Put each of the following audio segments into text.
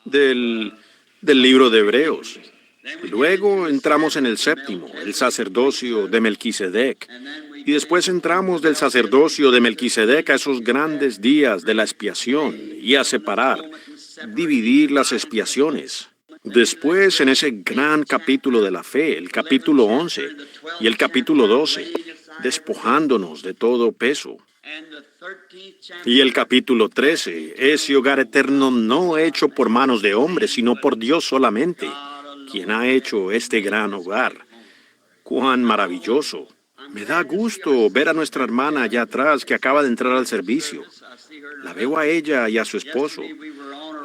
del, del libro de Hebreos. Luego entramos en el séptimo, el sacerdocio de Melquisedec. Y después entramos del sacerdocio de Melquisedec a esos grandes días de la expiación y a separar, dividir las expiaciones. Después, en ese gran capítulo de la fe, el capítulo 11 y el capítulo 12, despojándonos de todo peso. Y el capítulo 13, ese hogar eterno no hecho por manos de hombres, sino por Dios solamente, quien ha hecho este gran hogar. ¡Cuán maravilloso! Me da gusto ver a nuestra hermana allá atrás que acaba de entrar al servicio. La veo a ella y a su esposo.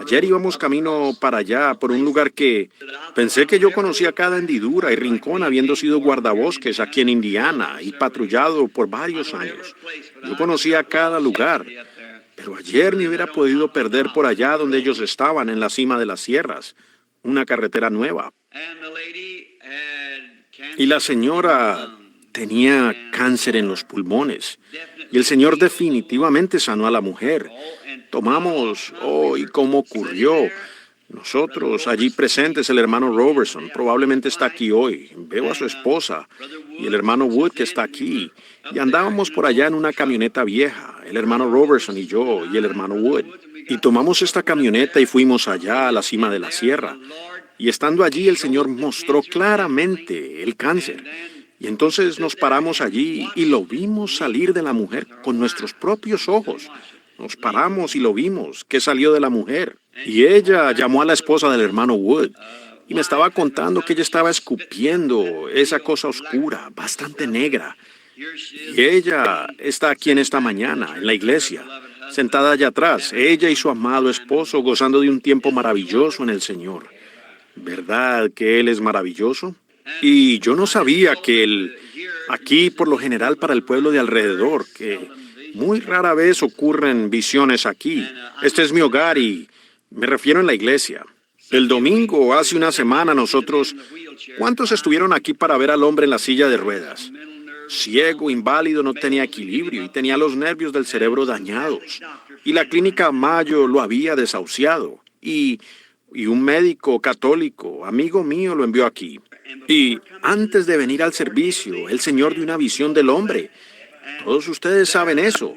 Ayer íbamos camino para allá, por un lugar que pensé que yo conocía cada hendidura y rincón, habiendo sido guardabosques aquí en Indiana y patrullado por varios años. Yo conocía cada lugar, pero ayer me hubiera podido perder por allá donde ellos estaban, en la cima de las sierras, una carretera nueva. Y la señora tenía cáncer en los pulmones. Y el Señor definitivamente sanó a la mujer. Tomamos, y cómo ocurrió. Nosotros, allí presentes, el hermano Robertson, probablemente está aquí hoy. Veo a su esposa y el hermano Wood que está aquí. Y andábamos por allá en una camioneta vieja, el hermano Robertson y yo y el hermano Wood. Y tomamos esta camioneta y fuimos allá a la cima de la sierra. Y estando allí, el Señor mostró claramente el cáncer. Y entonces nos paramos allí y lo vimos salir de la mujer con nuestros propios ojos. Nos paramos y lo vimos, que salió de la mujer. Y ella llamó a la esposa del hermano Wood y me estaba contando que ella estaba escupiendo esa cosa oscura, bastante negra. Y ella está aquí en esta mañana, en la iglesia, sentada allá atrás, ella y su amado esposo gozando de un tiempo maravilloso en el Señor. ¿Verdad que Él es maravilloso? Y yo no sabía que aquí por lo general para el pueblo de alrededor, que muy rara vez ocurren visiones aquí. Este es mi hogar y me refiero en la iglesia. El domingo, hace una semana, nosotros, ¿cuántos estuvieron aquí para ver al hombre en la silla de ruedas? Ciego, inválido, no tenía equilibrio y tenía los nervios del cerebro dañados. Y la clínica Mayo lo había desahuciado. Y un médico católico, amigo mío, lo envió aquí. Y antes de venir al servicio, el Señor dio una visión del hombre. Todos ustedes saben eso.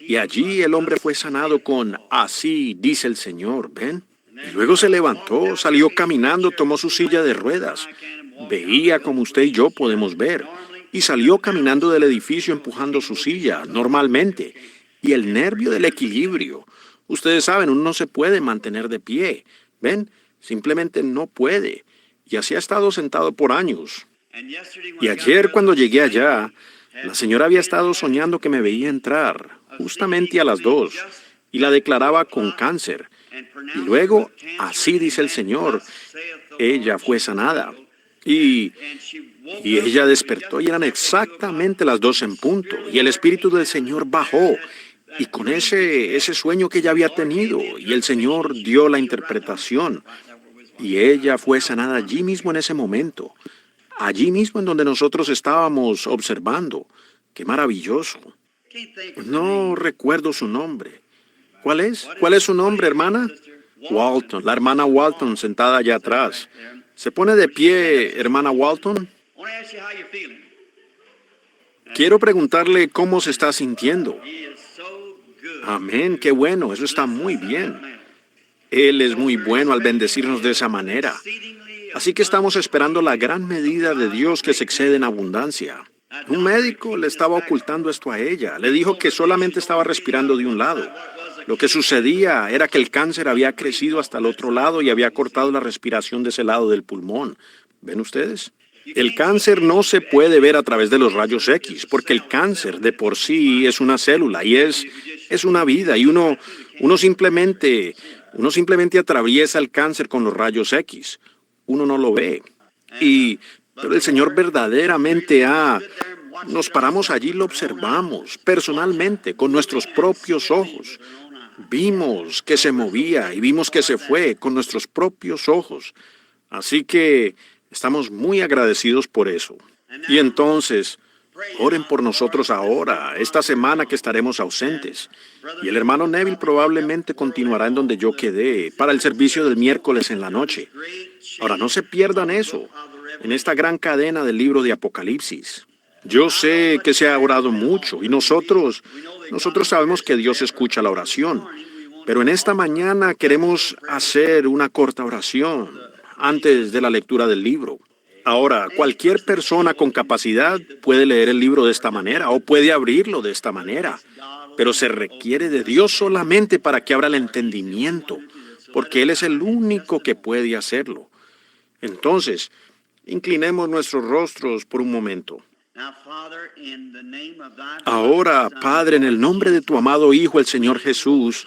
Y allí el hombre fue sanado con así dice el Señor, ¿ven? Y luego se levantó, salió caminando, tomó su silla de ruedas. Veía como usted y yo podemos ver. Y salió caminando del edificio empujando su silla, normalmente. Y el nervio del equilibrio. Ustedes saben, uno no se puede mantener de pie. ¿Ven? Simplemente no puede. Y así ha estado sentado por años. Y ayer cuando llegué allá, la señora había estado soñando que me veía entrar, justamente a las 2, y la declaraba con cáncer. Y luego, así dice el Señor, ella fue sanada. Y ella despertó y eran exactamente las 2 en punto. Y el Espíritu del Señor bajó. Y con ese sueño que ella había tenido, y el Señor dio la interpretación. Y ella fue sanada allí mismo en ese momento. Allí mismo en donde nosotros estábamos observando. ¡Qué maravilloso! No recuerdo su nombre. ¿Cuál es? ¿Cuál es su nombre, hermana? Walton, la hermana Walton sentada allá atrás. ¿Se pone de pie, hermana Walton? Quiero preguntarle cómo se está sintiendo. Amén, qué bueno, eso está muy bien. Él es muy bueno al bendecirnos de esa manera. Así que estamos esperando la gran medida de Dios que se excede en abundancia. Un médico le estaba ocultando esto a ella. Le dijo que solamente estaba respirando de un lado. Lo que sucedía era que el cáncer había crecido hasta el otro lado y había cortado la respiración de ese lado del pulmón. ¿Ven ustedes? El cáncer no se puede ver a través de los rayos X, porque el cáncer de por sí es una célula y es una vida, y uno simplemente atraviesa el cáncer con los rayos X. Uno no lo ve. Pero el Señor verdaderamente nos paramos allí y lo observamos personalmente, con nuestros propios ojos. Vimos que se movía y vimos que se fue con nuestros propios ojos. Así que estamos muy agradecidos por eso. Y entonces, Oren por nosotros ahora, esta semana que estaremos ausentes. Y el hermano Neville probablemente continuará en donde yo quedé, para el servicio del miércoles en la noche. Ahora, no se pierdan eso, en esta gran cadena del libro de Apocalipsis. Yo sé que se ha orado mucho y nosotros sabemos que Dios escucha la oración. Pero en esta mañana queremos hacer una corta oración antes de la lectura del libro. Ahora, cualquier persona con capacidad puede leer el libro de esta manera o puede abrirlo de esta manera, pero se requiere de Dios solamente para que abra el entendimiento, porque Él es el único que puede hacerlo. Entonces, inclinemos nuestros rostros por un momento. Ahora, Padre, en el nombre de tu amado Hijo, el Señor Jesús,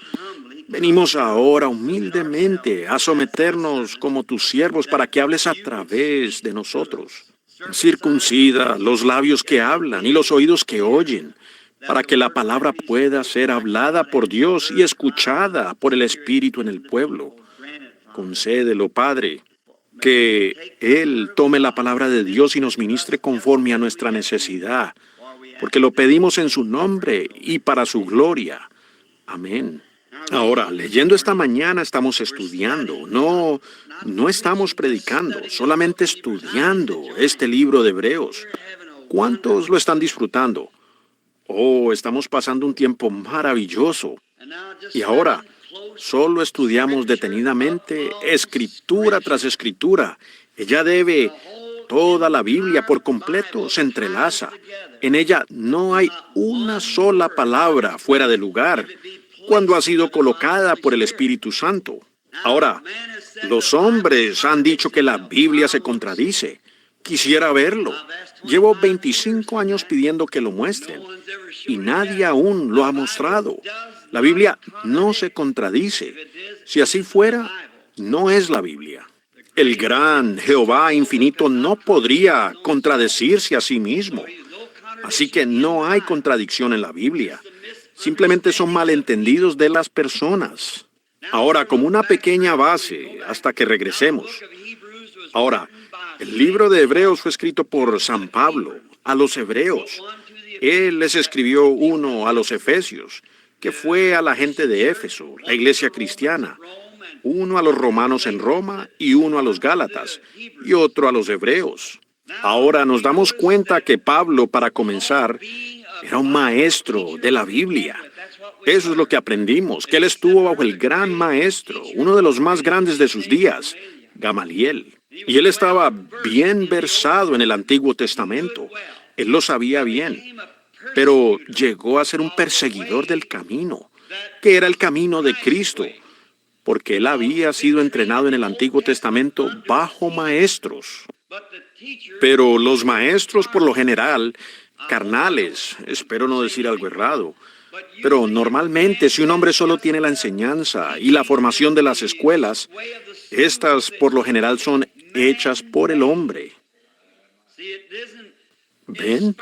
venimos ahora humildemente a someternos como tus siervos para que hables a través de nosotros. Circuncida los labios que hablan y los oídos que oyen, para que la palabra pueda ser hablada por Dios y escuchada por el Espíritu en el pueblo. Concédelo, Padre, que Él tome la palabra de Dios y nos ministre conforme a nuestra necesidad, porque lo pedimos en su nombre y para su gloria. Amén. Ahora, leyendo esta mañana estamos estudiando, no estamos predicando, solamente estudiando este libro de Hebreos. ¿Cuántos lo están disfrutando? Oh, estamos pasando un tiempo maravilloso. Y ahora, solo estudiamos detenidamente, escritura tras escritura. Ella debe, toda la Biblia por completo se entrelaza. En ella no hay una sola palabra fuera de lugar cuando ha sido colocada por el Espíritu Santo. Ahora, los hombres han dicho que la Biblia se contradice. Quisiera verlo. Llevo 25 años pidiendo que lo muestren y nadie aún lo ha mostrado. La Biblia no se contradice. Si así fuera, no es la Biblia. El gran Jehová infinito no podría contradecirse a sí mismo. Así que no hay contradicción en la Biblia. Simplemente son malentendidos de las personas. Ahora, como una pequeña base, hasta que regresemos. Ahora, el libro de Hebreos fue escrito por San Pablo a los hebreos. Él les escribió uno a los efesios, que fue a la gente de Éfeso, la iglesia cristiana. Uno a los romanos en Roma y uno a los gálatas y otro a los hebreos. Ahora nos damos cuenta que Pablo, para comenzar, era un maestro de la Biblia. Eso es lo que aprendimos, que él estuvo bajo el gran maestro, uno de los más grandes de sus días, Gamaliel. Y él estaba bien versado en el Antiguo Testamento. Él lo sabía bien, pero llegó a ser un perseguidor del camino, que era el camino de Cristo, porque él había sido entrenado en el Antiguo Testamento bajo maestros. Pero los maestros, por lo general, carnales, espero no decir algo errado, pero normalmente si un hombre solo tiene la enseñanza y la formación de las escuelas, estas por lo general son hechas por el hombre. ¿Ven?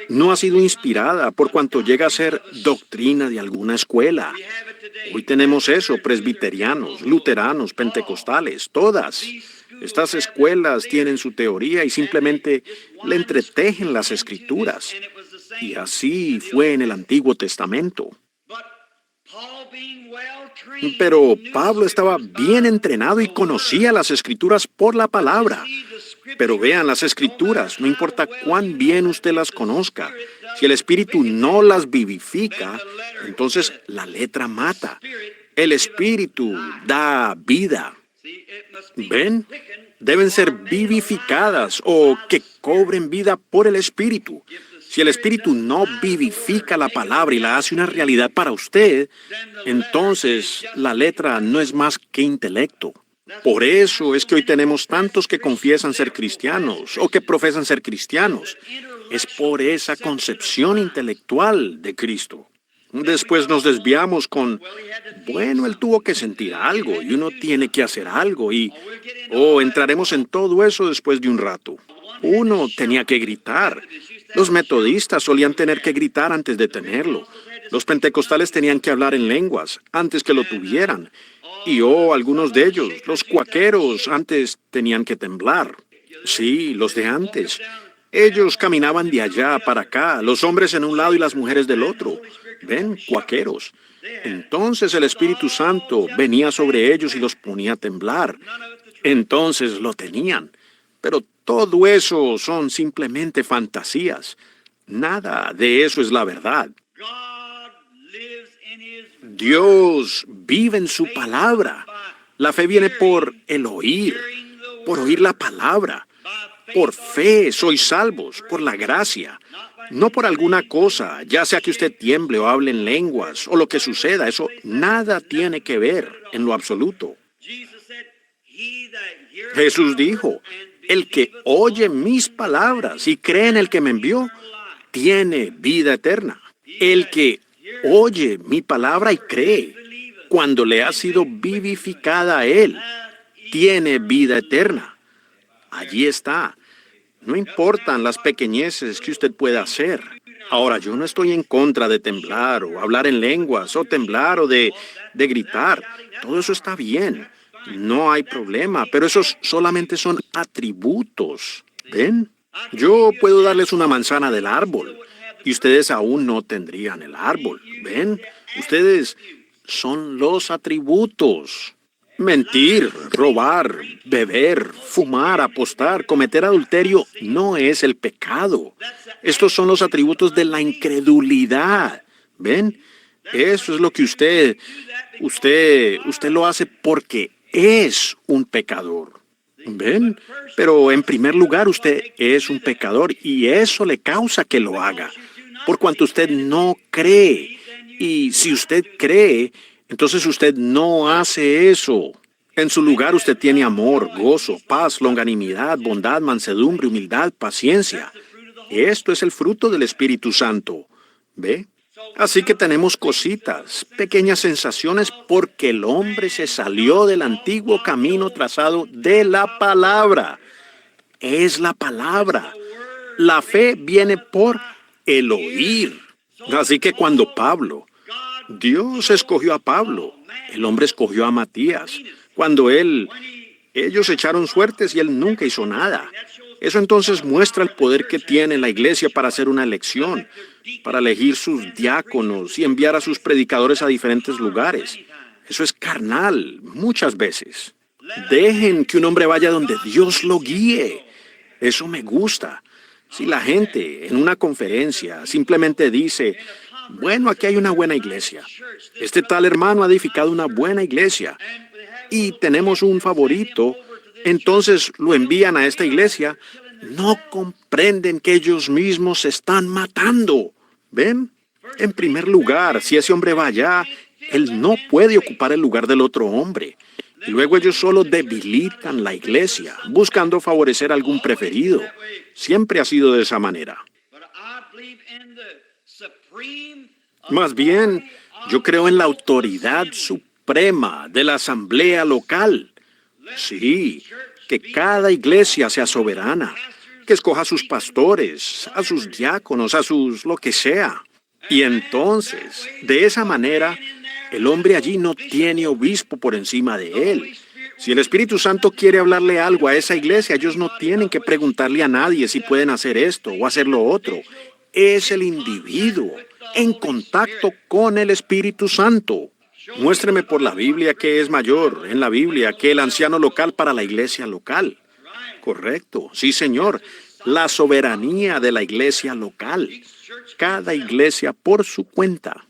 No ha sido inspirada por cuanto llega a ser doctrina de alguna escuela. Hoy tenemos eso, presbiterianos, luteranos, pentecostales, todas. Estas escuelas tienen su teoría y simplemente le entretejen las escrituras. Y así fue en el Antiguo Testamento. Pero Pablo estaba bien entrenado y conocía las escrituras por la palabra. Pero vean las escrituras, no importa cuán bien usted las conozca, si el Espíritu no las vivifica, entonces la letra mata. El Espíritu da vida. ¿Ven? Deben ser vivificadas o que cobren vida por el Espíritu. Si el Espíritu no vivifica la palabra y la hace una realidad para usted, entonces la letra no es más que intelecto. Por eso es que hoy tenemos tantos que confiesan ser cristianos o que profesan ser cristianos. Es por esa concepción intelectual de Cristo. Después nos desviamos con, bueno, él tuvo que sentir algo y uno tiene que hacer algo y, entraremos en todo eso después de un rato. Uno tenía que gritar. Los metodistas solían tener que gritar antes de tenerlo. Los pentecostales tenían que hablar en lenguas antes que lo tuvieran. Y algunos de ellos, los cuaqueros, antes tenían que temblar. Sí, los de antes. Ellos caminaban de allá para acá, los hombres en un lado y las mujeres del otro. ¿Ven? Cuaqueros. Entonces el Espíritu Santo venía sobre ellos y los ponía a temblar. Entonces lo tenían. Pero todo eso son simplemente fantasías. Nada de eso es la verdad. Dios vive en su palabra. La fe viene por el oír, por oír la palabra. Por fe sois salvos, por la gracia, no por alguna cosa, ya sea que usted tiemble o hable en lenguas, o lo que suceda, eso nada tiene que ver en lo absoluto. Jesús dijo, el que oye mis palabras y cree en el que me envió, tiene vida eterna. El que oye mi palabra y cree, cuando le ha sido vivificada a él, tiene vida eterna. Allí está. No importan las pequeñeces que usted pueda hacer. Ahora, yo no estoy en contra de temblar o hablar en lenguas o temblar o de gritar. Todo eso está bien. No hay problema, pero esos solamente son atributos. ¿Ven? Yo puedo darles una manzana del árbol y ustedes aún no tendrían el árbol. ¿Ven? Ustedes son los atributos. Mentir, robar, beber, fumar, apostar, cometer adulterio no es el pecado. Estos son los atributos de la incredulidad. ¿Ven? Eso es lo que usted lo hace porque es un pecador. ¿Ven? Pero en primer lugar usted es un pecador y eso le causa que lo haga, por cuanto usted no cree. Y si usted cree, entonces usted no hace eso. En su lugar usted tiene amor, gozo, paz, longanimidad, bondad, mansedumbre, humildad, paciencia. Esto es el fruto del Espíritu Santo. ¿Ve? Así que tenemos cositas, pequeñas sensaciones, porque el hombre se salió del antiguo camino trazado de la palabra. Es la palabra. La fe viene por el oír. Así que cuando Dios escogió a Pablo, el hombre escogió a Matías. Cuando ellos echaron suertes y él nunca hizo nada. Eso entonces muestra el poder que tiene la iglesia para hacer una elección, para elegir sus diáconos y enviar a sus predicadores a diferentes lugares. Eso es carnal, muchas veces. Dejen que un hombre vaya donde Dios lo guíe. Eso me gusta. Si la gente en una conferencia simplemente dice, bueno, aquí hay una buena iglesia. Este tal hermano ha edificado una buena iglesia y tenemos un favorito, entonces lo envían a esta iglesia. No comprenden que ellos mismos se están matando. ¿Ven? En primer lugar, si ese hombre va allá, él no puede ocupar el lugar del otro hombre. Y luego ellos solo debilitan la iglesia, buscando favorecer a algún preferido. Siempre ha sido de esa manera. Más bien, yo creo en la autoridad suprema de la asamblea local. Sí, que cada iglesia sea soberana, que escoja a sus pastores, a sus diáconos, a sus lo que sea. Y entonces, de esa manera, el hombre allí no tiene obispo por encima de él. Si el Espíritu Santo quiere hablarle algo a esa iglesia, ellos no tienen que preguntarle a nadie si pueden hacer esto o hacer lo otro. Es el individuo en contacto con el Espíritu Santo. Muéstreme por la Biblia qué es mayor en la Biblia que el anciano local para la iglesia local. Correcto, sí señor, la soberanía de la iglesia local. Cada iglesia por su cuenta.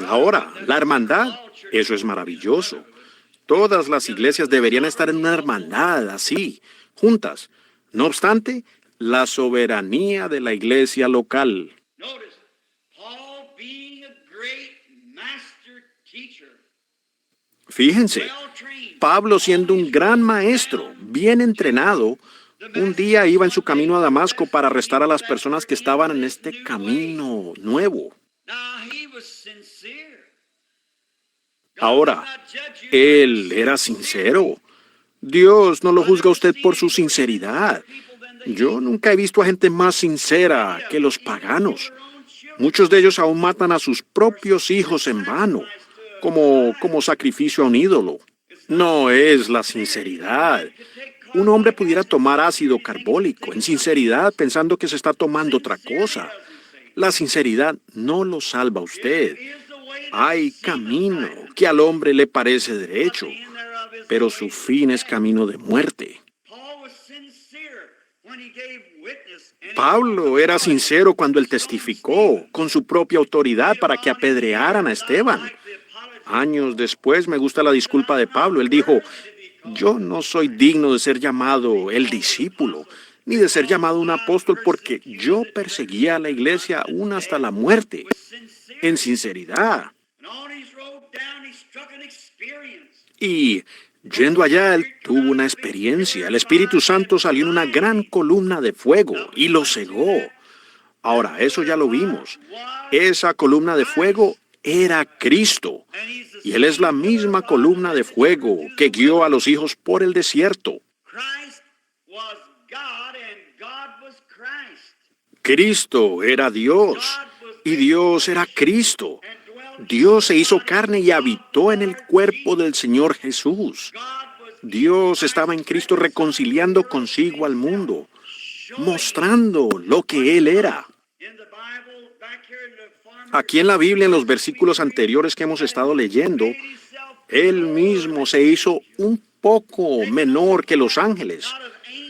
Ahora, la hermandad, eso es maravilloso. Todas las iglesias deberían estar en una hermandad así, juntas. No obstante, la soberanía de la iglesia local. Fíjense, Pablo siendo un gran maestro, bien entrenado, un día iba en su camino a Damasco para arrestar a las personas que estaban en este camino nuevo. Ahora, él era sincero. Dios no lo juzga a usted por su sinceridad. Yo nunca he visto a gente más sincera que los paganos. Muchos de ellos aún matan a sus propios hijos en vano, como sacrificio a un ídolo. No es la sinceridad. un hombre pudiera tomar ácido carbólico en sinceridad pensando que se está tomando otra cosa. La sinceridad no lo salva a usted. Hay camino que al hombre le parece derecho, pero su fin es camino de muerte. Pablo era sincero cuando él testificó con su propia autoridad para que apedrearan a Esteban. Años después me gusta la disculpa de Pablo. Él dijo, yo no soy digno de ser llamado el discípulo, ni de ser llamado un apóstol, porque yo perseguía a la iglesia aún hasta la muerte, en sinceridad. Y yendo allá, él tuvo una experiencia. El Espíritu Santo salió en una gran columna de fuego y lo cegó. Ahora, eso ya lo vimos. Esa columna de fuego era Cristo. Y Él es la misma columna de fuego que guió a los hijos por el desierto. Cristo era Dios y Dios era Cristo. Dios se hizo carne y habitó en el cuerpo del Señor Jesús. Dios estaba en Cristo reconciliando consigo al mundo, mostrando lo que Él era. Aquí en la Biblia, en los versículos anteriores que hemos estado leyendo, Él mismo se hizo un poco menor que los ángeles,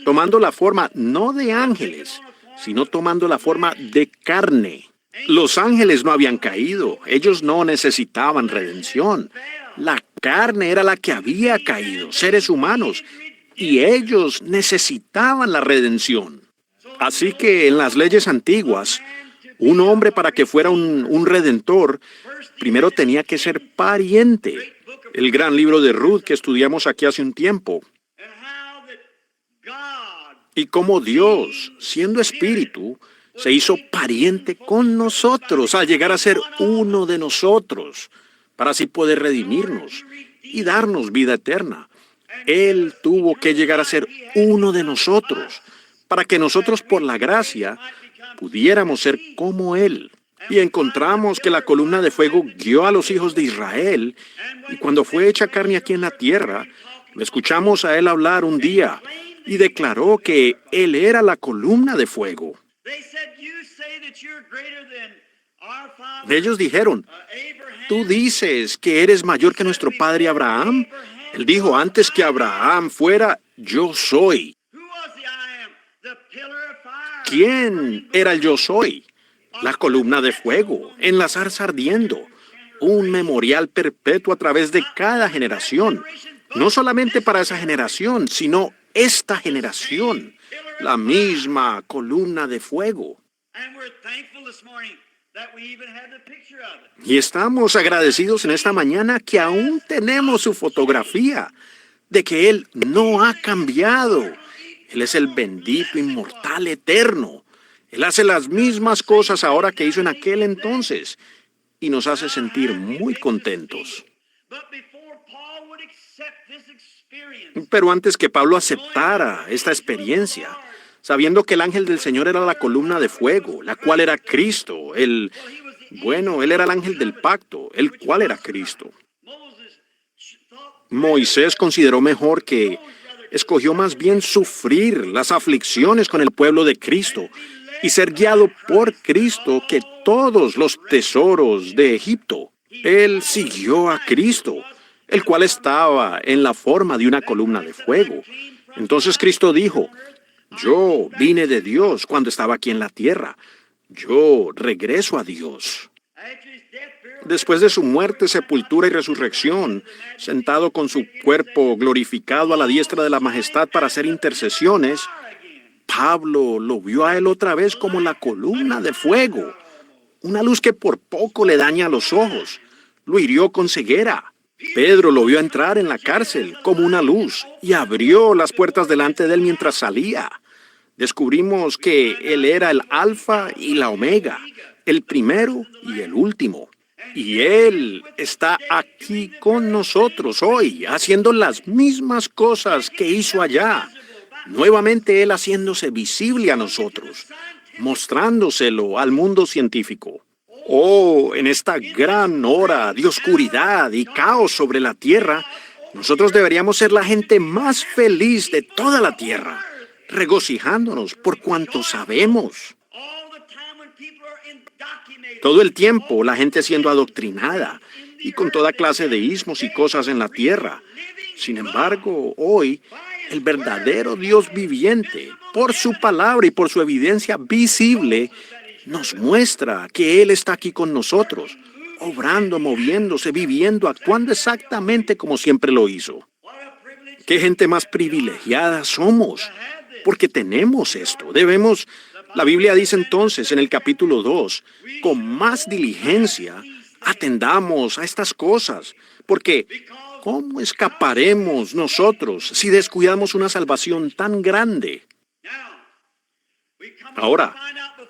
tomando la forma no de ángeles, sino tomando la forma de carne. Los ángeles no habían caído, ellos no necesitaban redención. La carne era la que había caído, seres humanos, y ellos necesitaban la redención. Así que en las leyes antiguas, un hombre para que fuera un redentor, primero tenía que ser pariente. El gran libro de Ruth que estudiamos aquí hace un tiempo. Y cómo Dios, siendo espíritu, se hizo pariente con nosotros al llegar a ser uno de nosotros, para así poder redimirnos y darnos vida eterna. Él tuvo que llegar a ser uno de nosotros, para que nosotros por la gracia pudiéramos ser como Él. Y encontramos que la columna de fuego guió a los hijos de Israel, y cuando fue hecha carne aquí en la tierra, lo escuchamos a Él hablar un día, y declaró que Él era la columna de fuego. Ellos dijeron, tú dices que eres mayor que nuestro padre Abraham. Él dijo, antes que Abraham fuera, yo soy. ¿Quién era el yo soy? La columna de fuego, en la zarza ardiendo, un memorial perpetuo a través de cada generación. No solamente para esa generación, sino esta generación, la misma columna de fuego. Y estamos agradecidos en esta mañana que aún tenemos su fotografía, de que Él no ha cambiado. Él es el bendito, inmortal, eterno. Él hace las mismas cosas ahora que hizo en aquel entonces y nos hace sentir muy contentos. Pero antes que Pablo aceptara esta experiencia, sabiendo que el ángel del Señor era la columna de fuego, la cual era Cristo, él era el ángel del pacto, el cual era Cristo. Moisés consideró mejor que escogió más bien sufrir las aflicciones con el pueblo de Cristo y ser guiado por Cristo que todos los tesoros de Egipto. Él siguió a Cristo, el cual estaba en la forma de una columna de fuego. Entonces Cristo dijo, yo vine de Dios cuando estaba aquí en la tierra. Yo regreso a Dios. Después de su muerte, sepultura y resurrección, sentado con su cuerpo glorificado a la diestra de la majestad para hacer intercesiones, Pablo lo vio a él otra vez como la columna de fuego, una luz que por poco le daña los ojos, lo hirió con ceguera. Pedro lo vio entrar en la cárcel como una luz y abrió las puertas delante de él mientras salía. Descubrimos que él era el alfa y la omega, el primero y el último. Y Él está aquí con nosotros hoy, haciendo las mismas cosas que hizo allá. Nuevamente Él haciéndose visible a nosotros, mostrándoselo al mundo científico. Oh, en esta gran hora de oscuridad y caos sobre la tierra, Nosotros deberíamos ser la gente más feliz de toda la tierra, regocijándonos por cuanto sabemos. Todo el tiempo la gente siendo adoctrinada y con toda clase de ismos y cosas en la tierra. Sin embargo, hoy, el verdadero Dios viviente, por su palabra y por su evidencia visible, nos muestra que Él está aquí con nosotros, obrando, moviéndose, viviendo, actuando exactamente como siempre lo hizo. Qué gente más privilegiada somos, porque tenemos esto. La Biblia dice entonces en el capítulo 2, con más diligencia atendamos a estas cosas, porque ¿cómo escaparemos nosotros si descuidamos una salvación tan grande? Ahora,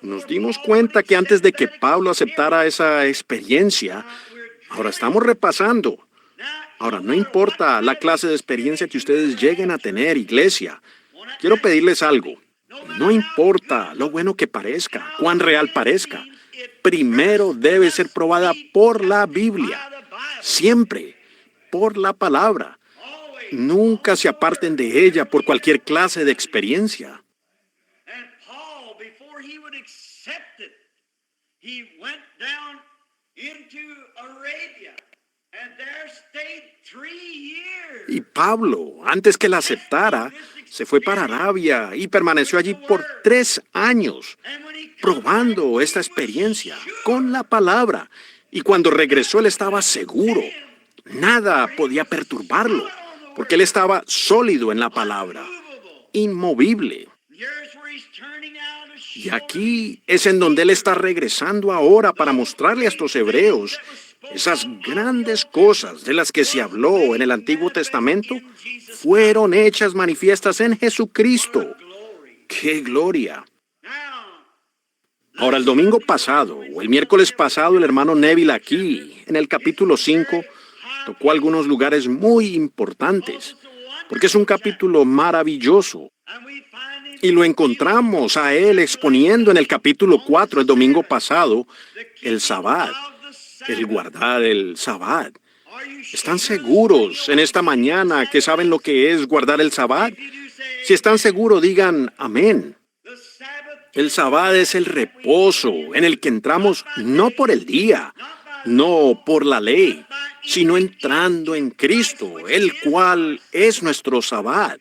nos dimos cuenta que antes de que Pablo aceptara esa experiencia, ahora estamos repasando. Ahora, no importa la clase de experiencia que ustedes lleguen a tener, iglesia, quiero pedirles algo. No importa lo bueno que parezca, cuán real parezca, primero debe ser probada por la Biblia, siempre por la palabra. Nunca se aparten de ella por cualquier clase de experiencia. Y Pablo, antes que la aceptara, se fue para Arabia y permaneció allí por 3 años, probando esta experiencia con la palabra. Y cuando regresó, él estaba seguro. Nada podía perturbarlo, porque él estaba sólido en la palabra, inmovible. Y aquí es en donde él está regresando ahora para mostrarle a estos hebreos esas grandes cosas de las que se habló en el Antiguo Testamento fueron hechas manifiestas en Jesucristo. ¡Qué gloria! Ahora, el domingo pasado, o el miércoles pasado, el hermano Neville aquí, en el capítulo 5, tocó algunos lugares muy importantes, porque es un capítulo maravilloso. Y lo encontramos a él exponiendo en el capítulo 4, el domingo pasado, el Sabbat, el guardar el Sabbat. ¿Están seguros en esta mañana que saben lo que es guardar el Sabbat? Si están seguros, digan amén. El Sabbat es el reposo en el que entramos no por el día, no por la ley, sino entrando en Cristo, el cual es nuestro Sabbat.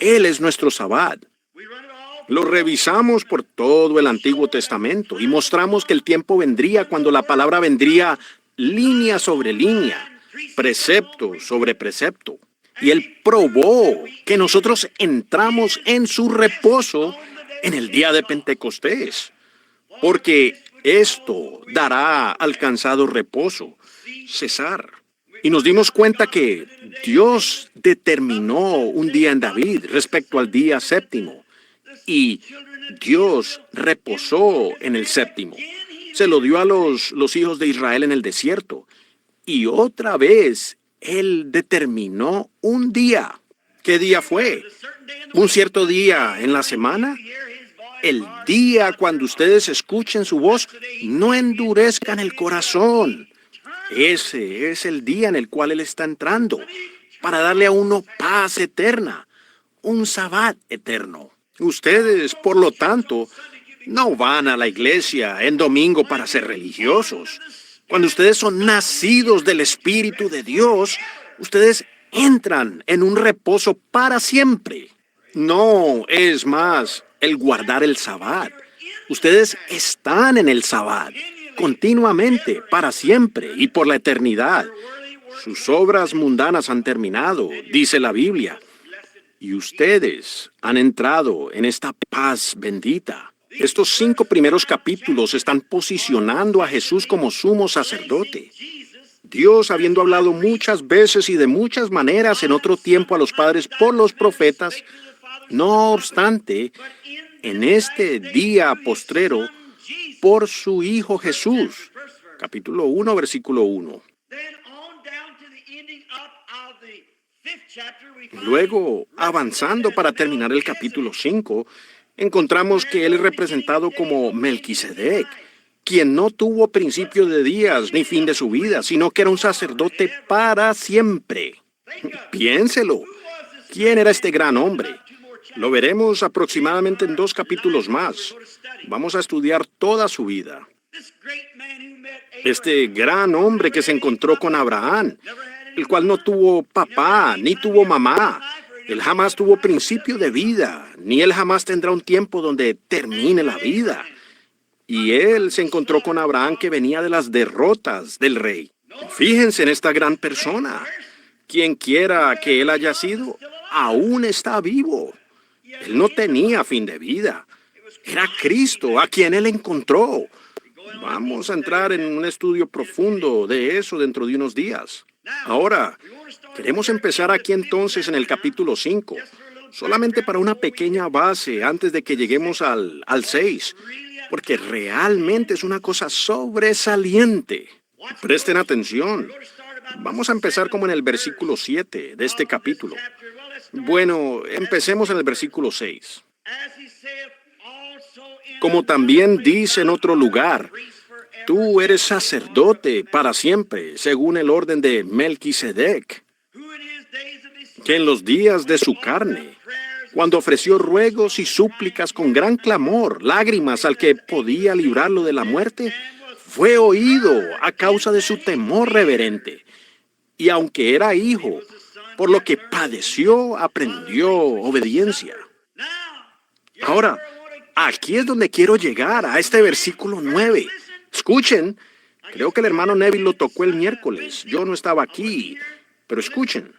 Él es nuestro Sabbat. Lo revisamos por todo el Antiguo Testamento y mostramos que el tiempo vendría cuando la palabra vendría línea sobre línea, precepto sobre precepto. Y Él probó que nosotros entramos en su reposo en el día de Pentecostés, porque esto dará alcanzado reposo, cesar. Y nos dimos cuenta que Dios determinó un día en David respecto al día séptimo. Y Dios reposó en el séptimo. Se lo dio a los hijos de Israel en el desierto. Y otra vez, Él determinó un día. ¿Qué día fue? ¿Un cierto día en la semana? El día cuando ustedes escuchen su voz, no endurezcan el corazón. Ese es el día en el cual Él está entrando, para darle a uno paz eterna, un sabbat eterno. Ustedes, por lo tanto, no van a la iglesia en domingo para ser religiosos. Cuando ustedes son nacidos del Espíritu de Dios, ustedes entran en un reposo para siempre. No es más el guardar el sabbat. Ustedes están en el sabbat, continuamente, para siempre y por la eternidad. Sus obras mundanas han terminado, dice la Biblia. Y ustedes han entrado en esta paz bendita. Estos 5 primeros capítulos están posicionando a Jesús como sumo sacerdote. Dios, habiendo hablado muchas veces y de muchas maneras en otro tiempo a los padres por los profetas, no obstante, en este día postrero, por su Hijo Jesús. Capítulo 1, versículo 1. Luego, avanzando para terminar el capítulo 5, encontramos que él es representado como Melquisedec, quien no tuvo principio de días ni fin de su vida, sino que era un sacerdote para siempre. Piénselo. ¿Quién era este gran hombre? Lo veremos aproximadamente en 2 capítulos más. Vamos a estudiar toda su vida. Este gran hombre que se encontró con Abraham, el cual no tuvo papá ni tuvo mamá. Él jamás tuvo principio de vida, ni él jamás tendrá un tiempo donde termine la vida. Y él se encontró con Abraham que venía de las derrotas del rey. Fíjense en esta gran persona. Quien quiera que él haya sido, aún está vivo. Él no tenía fin de vida. Era Cristo a quien él encontró. Vamos a entrar en un estudio profundo de eso dentro de unos días. Ahora, queremos empezar aquí entonces en el capítulo 5, solamente para una pequeña base antes de que lleguemos al 6, porque realmente es una cosa sobresaliente. Presten atención. Vamos a empezar como en el versículo 7 de este capítulo. Bueno, empecemos en el versículo 6. Como también dice en otro lugar, tú eres sacerdote para siempre, según el orden de Melquisedec, que en los días de su carne, cuando ofreció ruegos y súplicas con gran clamor, lágrimas al que podía librarlo de la muerte, fue oído a causa de su temor reverente. Y aunque era hijo, por lo que padeció, aprendió obediencia. Ahora, aquí es donde quiero llegar, a este versículo 9. Escuchen, creo que el hermano Neville lo tocó el miércoles. Yo no estaba aquí, pero escuchen.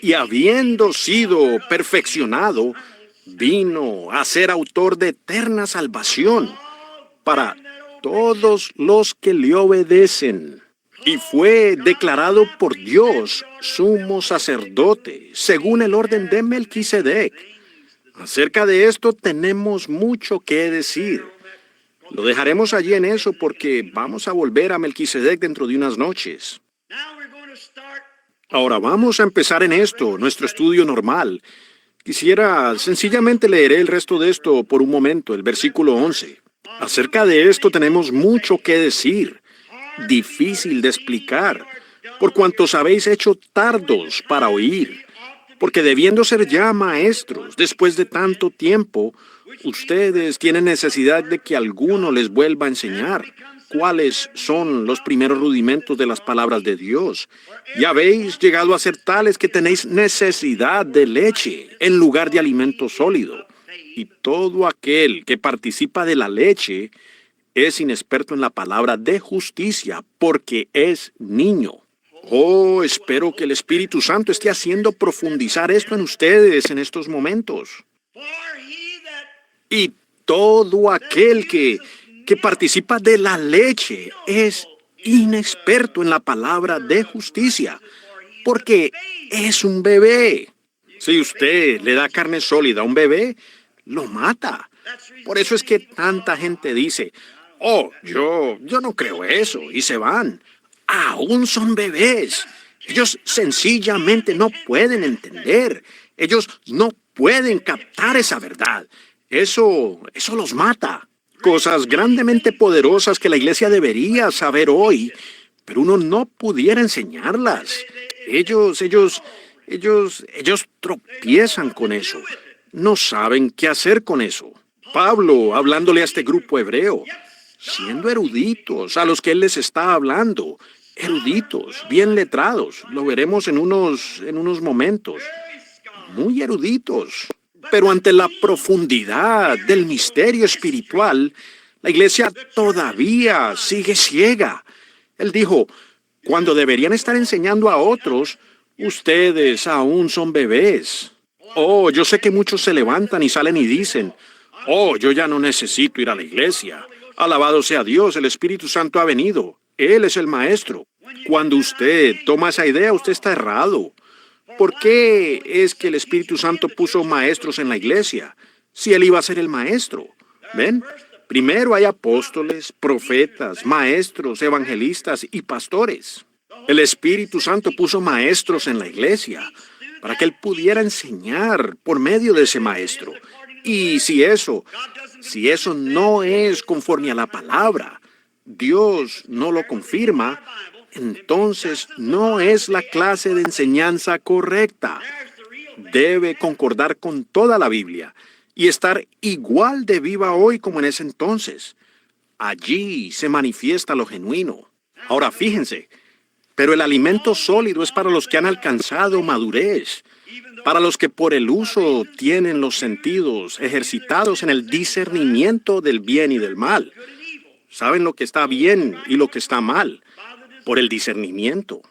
Y habiendo sido perfeccionado, vino a ser autor de eterna salvación para todos los que le obedecen. Y fue declarado por Dios sumo sacerdote, según el orden de Melquisedec. Acerca de esto tenemos mucho que decir. Lo dejaremos allí en eso porque vamos a volver a Melquisedec dentro de unas noches. Ahora vamos a empezar en esto, nuestro estudio normal. Quisiera, sencillamente leeré el resto de esto por un momento, el versículo 11. Acerca de esto tenemos mucho que decir, difícil de explicar, por cuantos habéis hecho tardos para oír, porque debiendo ser ya maestros después de tanto tiempo, ustedes tienen necesidad de que alguno les vuelva a enseñar cuáles son los primeros rudimentos de las palabras de Dios. Y habéis llegado a ser tales que tenéis necesidad de leche en lugar de alimento sólido. Y todo aquel que participa de la leche es inexperto en la palabra de justicia, porque es niño. Oh, espero que el Espíritu Santo esté haciendo profundizar esto en ustedes en estos momentos. Y todo aquel que participa de la leche es inexperto en la palabra de justicia, porque es un bebé. Si usted le da carne sólida a un bebé, lo mata. Por eso es que tanta gente dice, oh, yo no creo eso, y se van. Aún son bebés. Ellos sencillamente no pueden entender. Ellos no pueden captar esa verdad. Eso los mata. Cosas grandemente poderosas que la iglesia debería saber hoy, pero uno no pudiera enseñarlas. Ellos tropiezan con eso. No saben qué hacer con eso. Pablo, hablándole a este grupo hebreo, siendo eruditos a los que él les está hablando, eruditos, bien letrados, lo veremos en unos momentos, muy eruditos. Pero ante la profundidad del misterio espiritual, la iglesia todavía sigue ciega. Él dijo, cuando deberían estar enseñando a otros, ustedes aún son bebés. Oh, yo sé que muchos se levantan y salen y dicen, oh, yo ya no necesito ir a la iglesia. Alabado sea Dios, el Espíritu Santo ha venido. Él es el maestro. Cuando usted toma esa idea, usted está errado. ¿Por qué es que el Espíritu Santo puso maestros en la iglesia si él iba a ser el maestro? ¿Ven? Primero hay apóstoles, profetas, maestros, evangelistas y pastores. El Espíritu Santo puso maestros en la iglesia para que él pudiera enseñar por medio de ese maestro. Y si eso no es conforme a la palabra, Dios no lo confirma, entonces no es la clase de enseñanza correcta. Debe concordar con toda la Biblia y estar igual de viva hoy como en ese entonces. Allí se manifiesta lo genuino. Ahora fíjense, pero el alimento sólido es para los que han alcanzado madurez, para los que por el uso tienen los sentidos ejercitados en el discernimiento del bien y del mal. Saben lo que está bien y lo que está mal, por el discernimiento.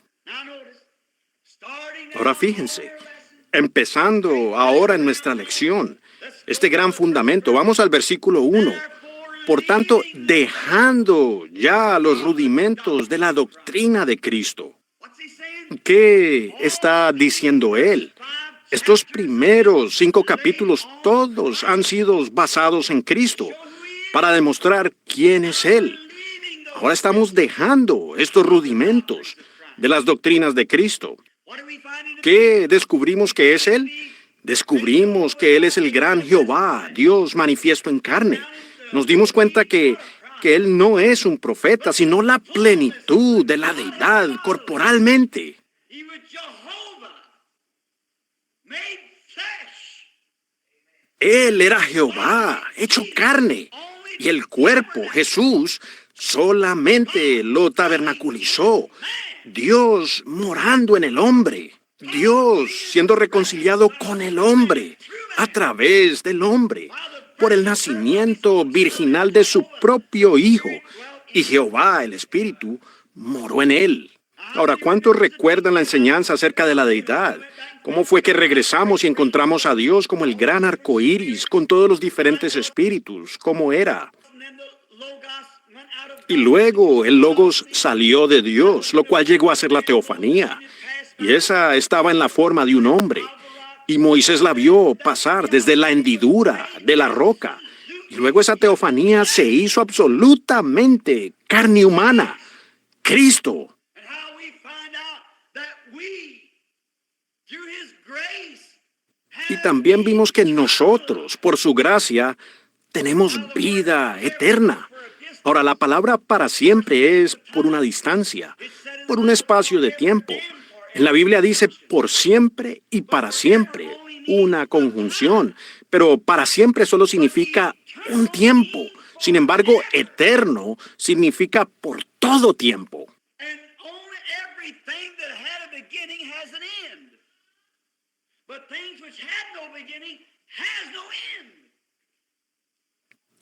Ahora fíjense, empezando ahora en nuestra lección, este gran fundamento, vamos al versículo 1. Por tanto, dejando ya los rudimentos de la doctrina de Cristo. ¿Qué está diciendo él? Estos primeros 5 capítulos todos han sido basados en Cristo para demostrar quién es Él. Ahora estamos dejando estos rudimentos de las doctrinas de Cristo. ¿Qué descubrimos que es Él? Descubrimos que Él es el gran Jehová, Dios manifiesto en carne. Nos dimos cuenta que Él no es un profeta, sino la plenitud de la deidad corporalmente. Él era Jehová, hecho carne, y el cuerpo, Jesús, solamente lo tabernaculizó. Dios morando en el hombre, Dios siendo reconciliado con el hombre, a través del hombre, por el nacimiento virginal de su propio Hijo, y Jehová, el Espíritu, moró en él. Ahora, ¿cuántos recuerdan la enseñanza acerca de la deidad? ¿Cómo fue que regresamos y encontramos a Dios como el gran arco iris con todos los diferentes espíritus? ¿Cómo era? Y luego el Logos salió de Dios, lo cual llegó a ser la teofanía. Y esa estaba en la forma de un hombre. Y Moisés la vio pasar desde la hendidura de la roca. Y luego esa teofanía se hizo absolutamente carne humana. Cristo. Y también vimos que nosotros, por su gracia, tenemos vida eterna. Ahora, la palabra para siempre es por una distancia, por un espacio de tiempo. En la Biblia dice por siempre y para siempre, una conjunción, pero para siempre solo significa un tiempo. Sin embargo, eterno significa por todo tiempo.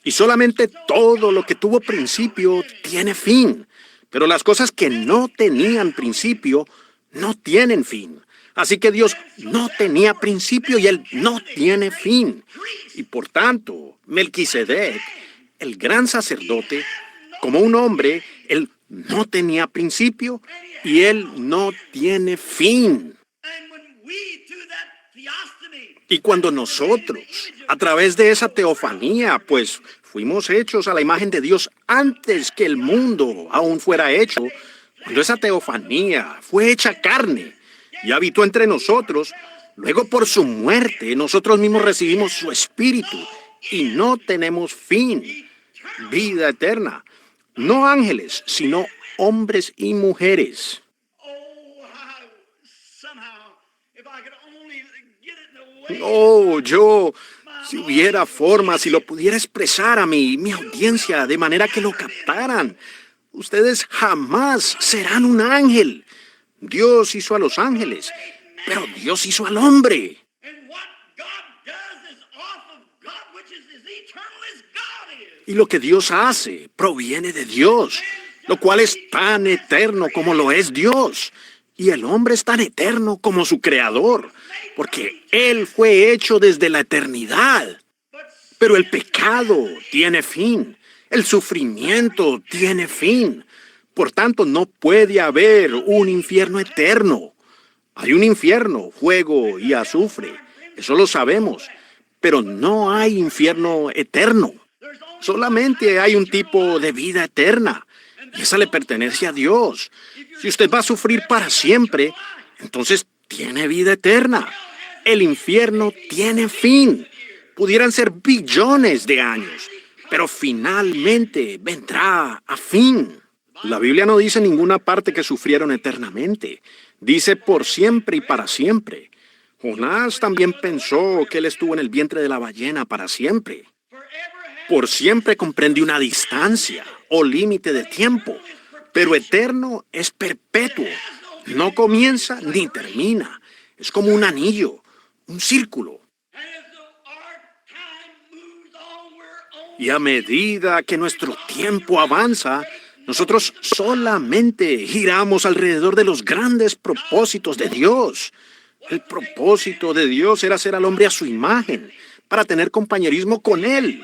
Y solamente todo lo que tuvo principio tiene fin, pero las cosas que no tenían principio no tienen fin. Así que Dios no tenía principio y Él no tiene fin. Y por tanto, Melquisedec, el gran sacerdote, como un hombre, Él no tenía principio y Él no tiene fin. Y cuando nosotros, a través de esa teofanía, pues fuimos hechos a la imagen de Dios antes que el mundo aún fuera hecho, cuando esa teofanía fue hecha carne y habitó entre nosotros, luego por su muerte nosotros mismos recibimos su espíritu y no tenemos fin, vida eterna. No ángeles, sino hombres y mujeres. Si hubiera forma, si lo pudiera expresar a mi audiencia de manera que lo captaran. Ustedes jamás serán un ángel. Dios hizo a los ángeles, pero Dios hizo al hombre. Y lo que Dios hace proviene de Dios, lo cual es tan eterno como lo es Dios. Y el hombre es tan eterno como su creador, porque Él fue hecho desde la eternidad. Pero el pecado tiene fin, el sufrimiento tiene fin. Por tanto, no puede haber un infierno eterno. Hay un infierno, fuego y azufre, eso lo sabemos, pero no hay infierno eterno. Solamente hay un tipo de vida eterna, y esa le pertenece a Dios. Si usted va a sufrir para siempre, entonces tiene vida eterna. El infierno tiene fin. Pudieran ser billones de años, pero finalmente vendrá a fin. La Biblia no dice en ninguna parte que sufrieron eternamente. Dice por siempre y para siempre. Jonás también pensó que él estuvo en el vientre de la ballena para siempre. Por siempre comprende una distancia o límite de tiempo, pero eterno es perpetuo. No comienza ni termina. Es como un anillo, un círculo. Y a medida que nuestro tiempo avanza, nosotros solamente giramos alrededor de los grandes propósitos de Dios. El propósito de Dios era hacer al hombre a su imagen, para tener compañerismo con Él.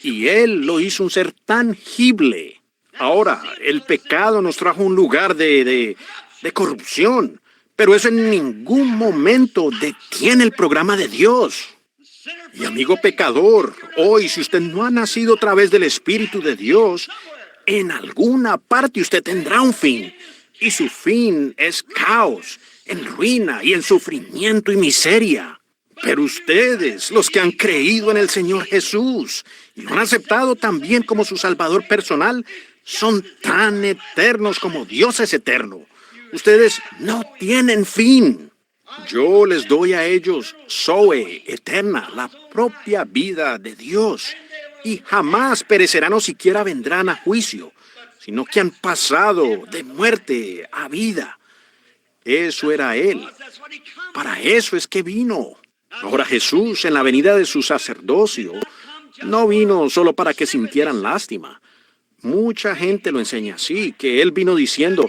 Y Él lo hizo un ser tangible. Ahora, el pecado nos trajo un lugar de corrupción, pero eso en ningún momento detiene el programa de Dios. Y amigo pecador, hoy si usted no ha nacido a través del Espíritu de Dios, en alguna parte usted tendrá un fin. Y su fin es caos, en ruina y en sufrimiento y miseria. Pero ustedes, los que han creído en el Señor Jesús y lo han aceptado también como su Salvador personal, son tan eternos como Dios es eterno. Ustedes no tienen fin. Yo les doy a ellos Zoe eterna, la propia vida de Dios. Y jamás perecerán o siquiera vendrán a juicio, sino que han pasado de muerte a vida. Eso era Él. Para eso es que vino. Ahora Jesús, en la venida de su sacerdocio, no vino solo para que sintieran lástima. Mucha gente lo enseña así, que Él vino diciendo,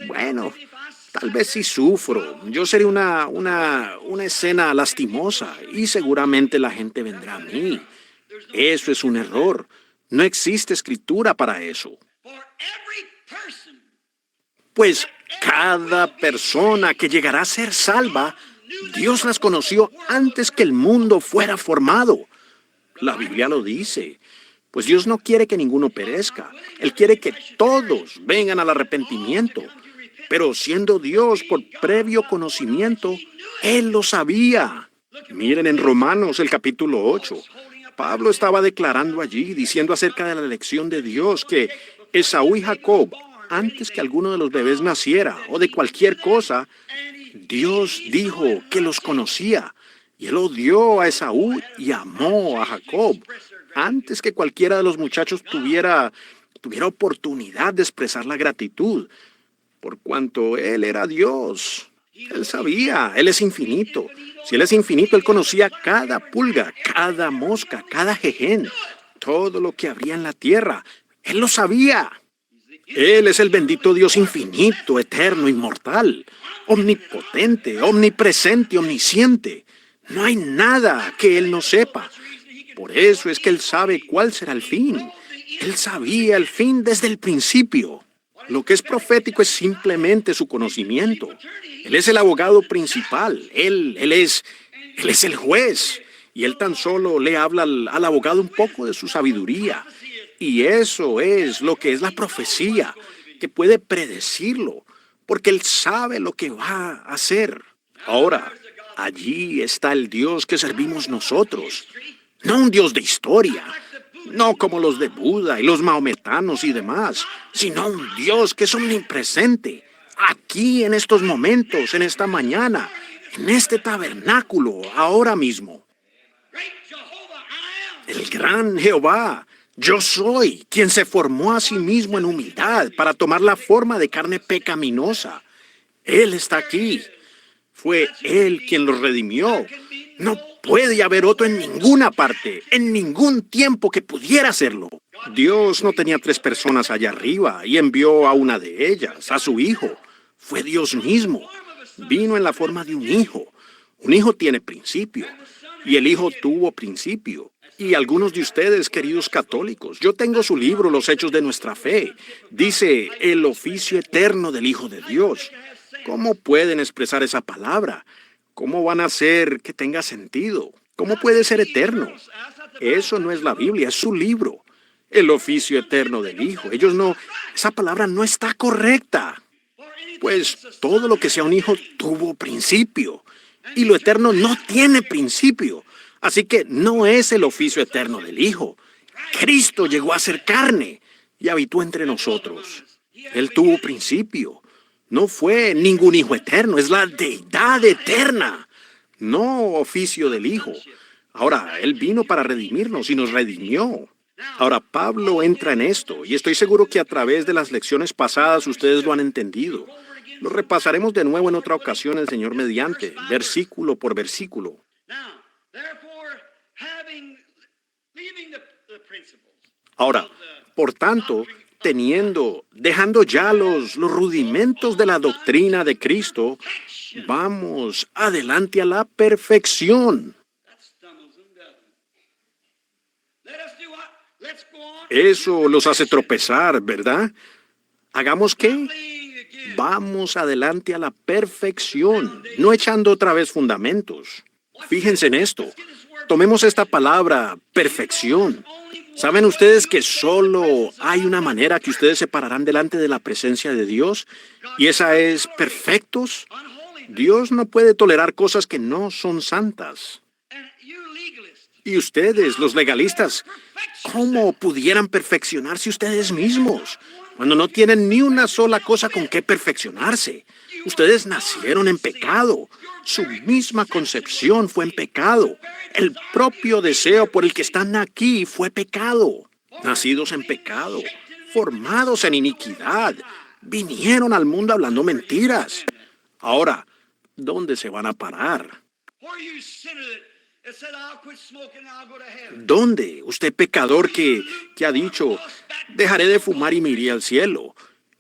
bueno, tal vez sí sufro, yo seré una escena lastimosa y seguramente la gente vendrá a mí. Eso es un error. No existe escritura para eso. Pues cada persona que llegará a ser salva, Dios las conoció antes que el mundo fuera formado. La Biblia lo dice. Pues Dios no quiere que ninguno perezca. Él quiere que todos vengan al arrepentimiento. Pero siendo Dios por previo conocimiento, Él lo sabía. Miren en Romanos el capítulo 8. Pablo estaba declarando allí, diciendo acerca de la elección de Dios, que Esaú y Jacob, antes que alguno de los bebés naciera o de cualquier cosa, Dios dijo que los conocía. Y Él odió a Esaú y amó a Jacob, antes que cualquiera de los muchachos tuviera oportunidad de expresar la gratitud, por cuanto Él era Dios. Él sabía, Él es infinito. Si Él es infinito, Él conocía cada pulga, cada mosca, cada jején, todo lo que habría en la tierra. Él lo sabía. Él es el bendito Dios infinito, eterno, inmortal, omnipotente, omnipresente, omnisciente. No hay nada que Él no sepa. Por eso es que Él sabe cuál será el fin. Él sabía el fin desde el principio. Lo que es profético es simplemente su conocimiento. Él es el abogado principal. Él es el juez. Y Él tan solo le habla al abogado un poco de su sabiduría. Y eso es lo que es la profecía, que puede predecirlo, porque Él sabe lo que va a hacer. Ahora, allí está el Dios que servimos nosotros. No un Dios de historia, no como los de Buda y los maometanos y demás, sino un Dios que es omnipresente, aquí en estos momentos, en esta mañana, en este tabernáculo, ahora mismo. El gran Jehová, yo soy, quien se formó a sí mismo en humildad para tomar la forma de carne pecaminosa. Él está aquí. Fue Él quien los redimió. No puede haber otro en ninguna parte, en ningún tiempo que pudiera hacerlo. Dios no tenía tres personas allá arriba y envió a una de ellas, a su Hijo. Fue Dios mismo. Vino en la forma de un hijo. Un hijo tiene principio y el Hijo tuvo principio. Y algunos de ustedes, queridos católicos, yo tengo su libro, Los Hechos de Nuestra Fe. Dice, el oficio eterno del Hijo de Dios. ¿Cómo pueden expresar esa palabra? ¿Cómo van a hacer que tenga sentido? ¿Cómo puede ser eterno? Eso no es la Biblia, es su libro. El oficio eterno del Hijo. Esa palabra no está correcta. Pues todo lo que sea un hijo tuvo principio. Y lo eterno no tiene principio. Así que no es el oficio eterno del Hijo. Cristo llegó a ser carne y habitó entre nosotros. Él tuvo principio. No fue ningún hijo eterno, es la deidad eterna, no oficio del hijo. Ahora, Él vino para redimirnos y nos redimió. Ahora, Pablo entra en esto, y estoy seguro que a través de las lecciones pasadas ustedes lo han entendido. Lo repasaremos de nuevo en otra ocasión, el Señor mediante, versículo por versículo. Ahora, por tanto, dejando ya los rudimentos de la doctrina de Cristo, vamos adelante a la perfección. Eso los hace tropezar, ¿verdad? ¿Hagamos qué? Vamos adelante a la perfección, no echando otra vez fundamentos. Fíjense en esto. Tomemos esta palabra, perfección. ¿Saben ustedes que solo hay una manera que ustedes se pararán delante de la presencia de Dios? Y esa es perfectos. Dios no puede tolerar cosas que no son santas. Y ustedes, los legalistas, ¿cómo pudieran perfeccionarse ustedes mismos cuando no tienen ni una sola cosa con qué perfeccionarse? Ustedes nacieron en pecado. Su misma concepción fue en pecado. El propio deseo por el que están aquí fue pecado. Nacidos en pecado, formados en iniquidad, vinieron al mundo hablando mentiras. Ahora, ¿dónde se van a parar? ¿Dónde? Usted pecador que ha dicho, dejaré de fumar y me iré al cielo.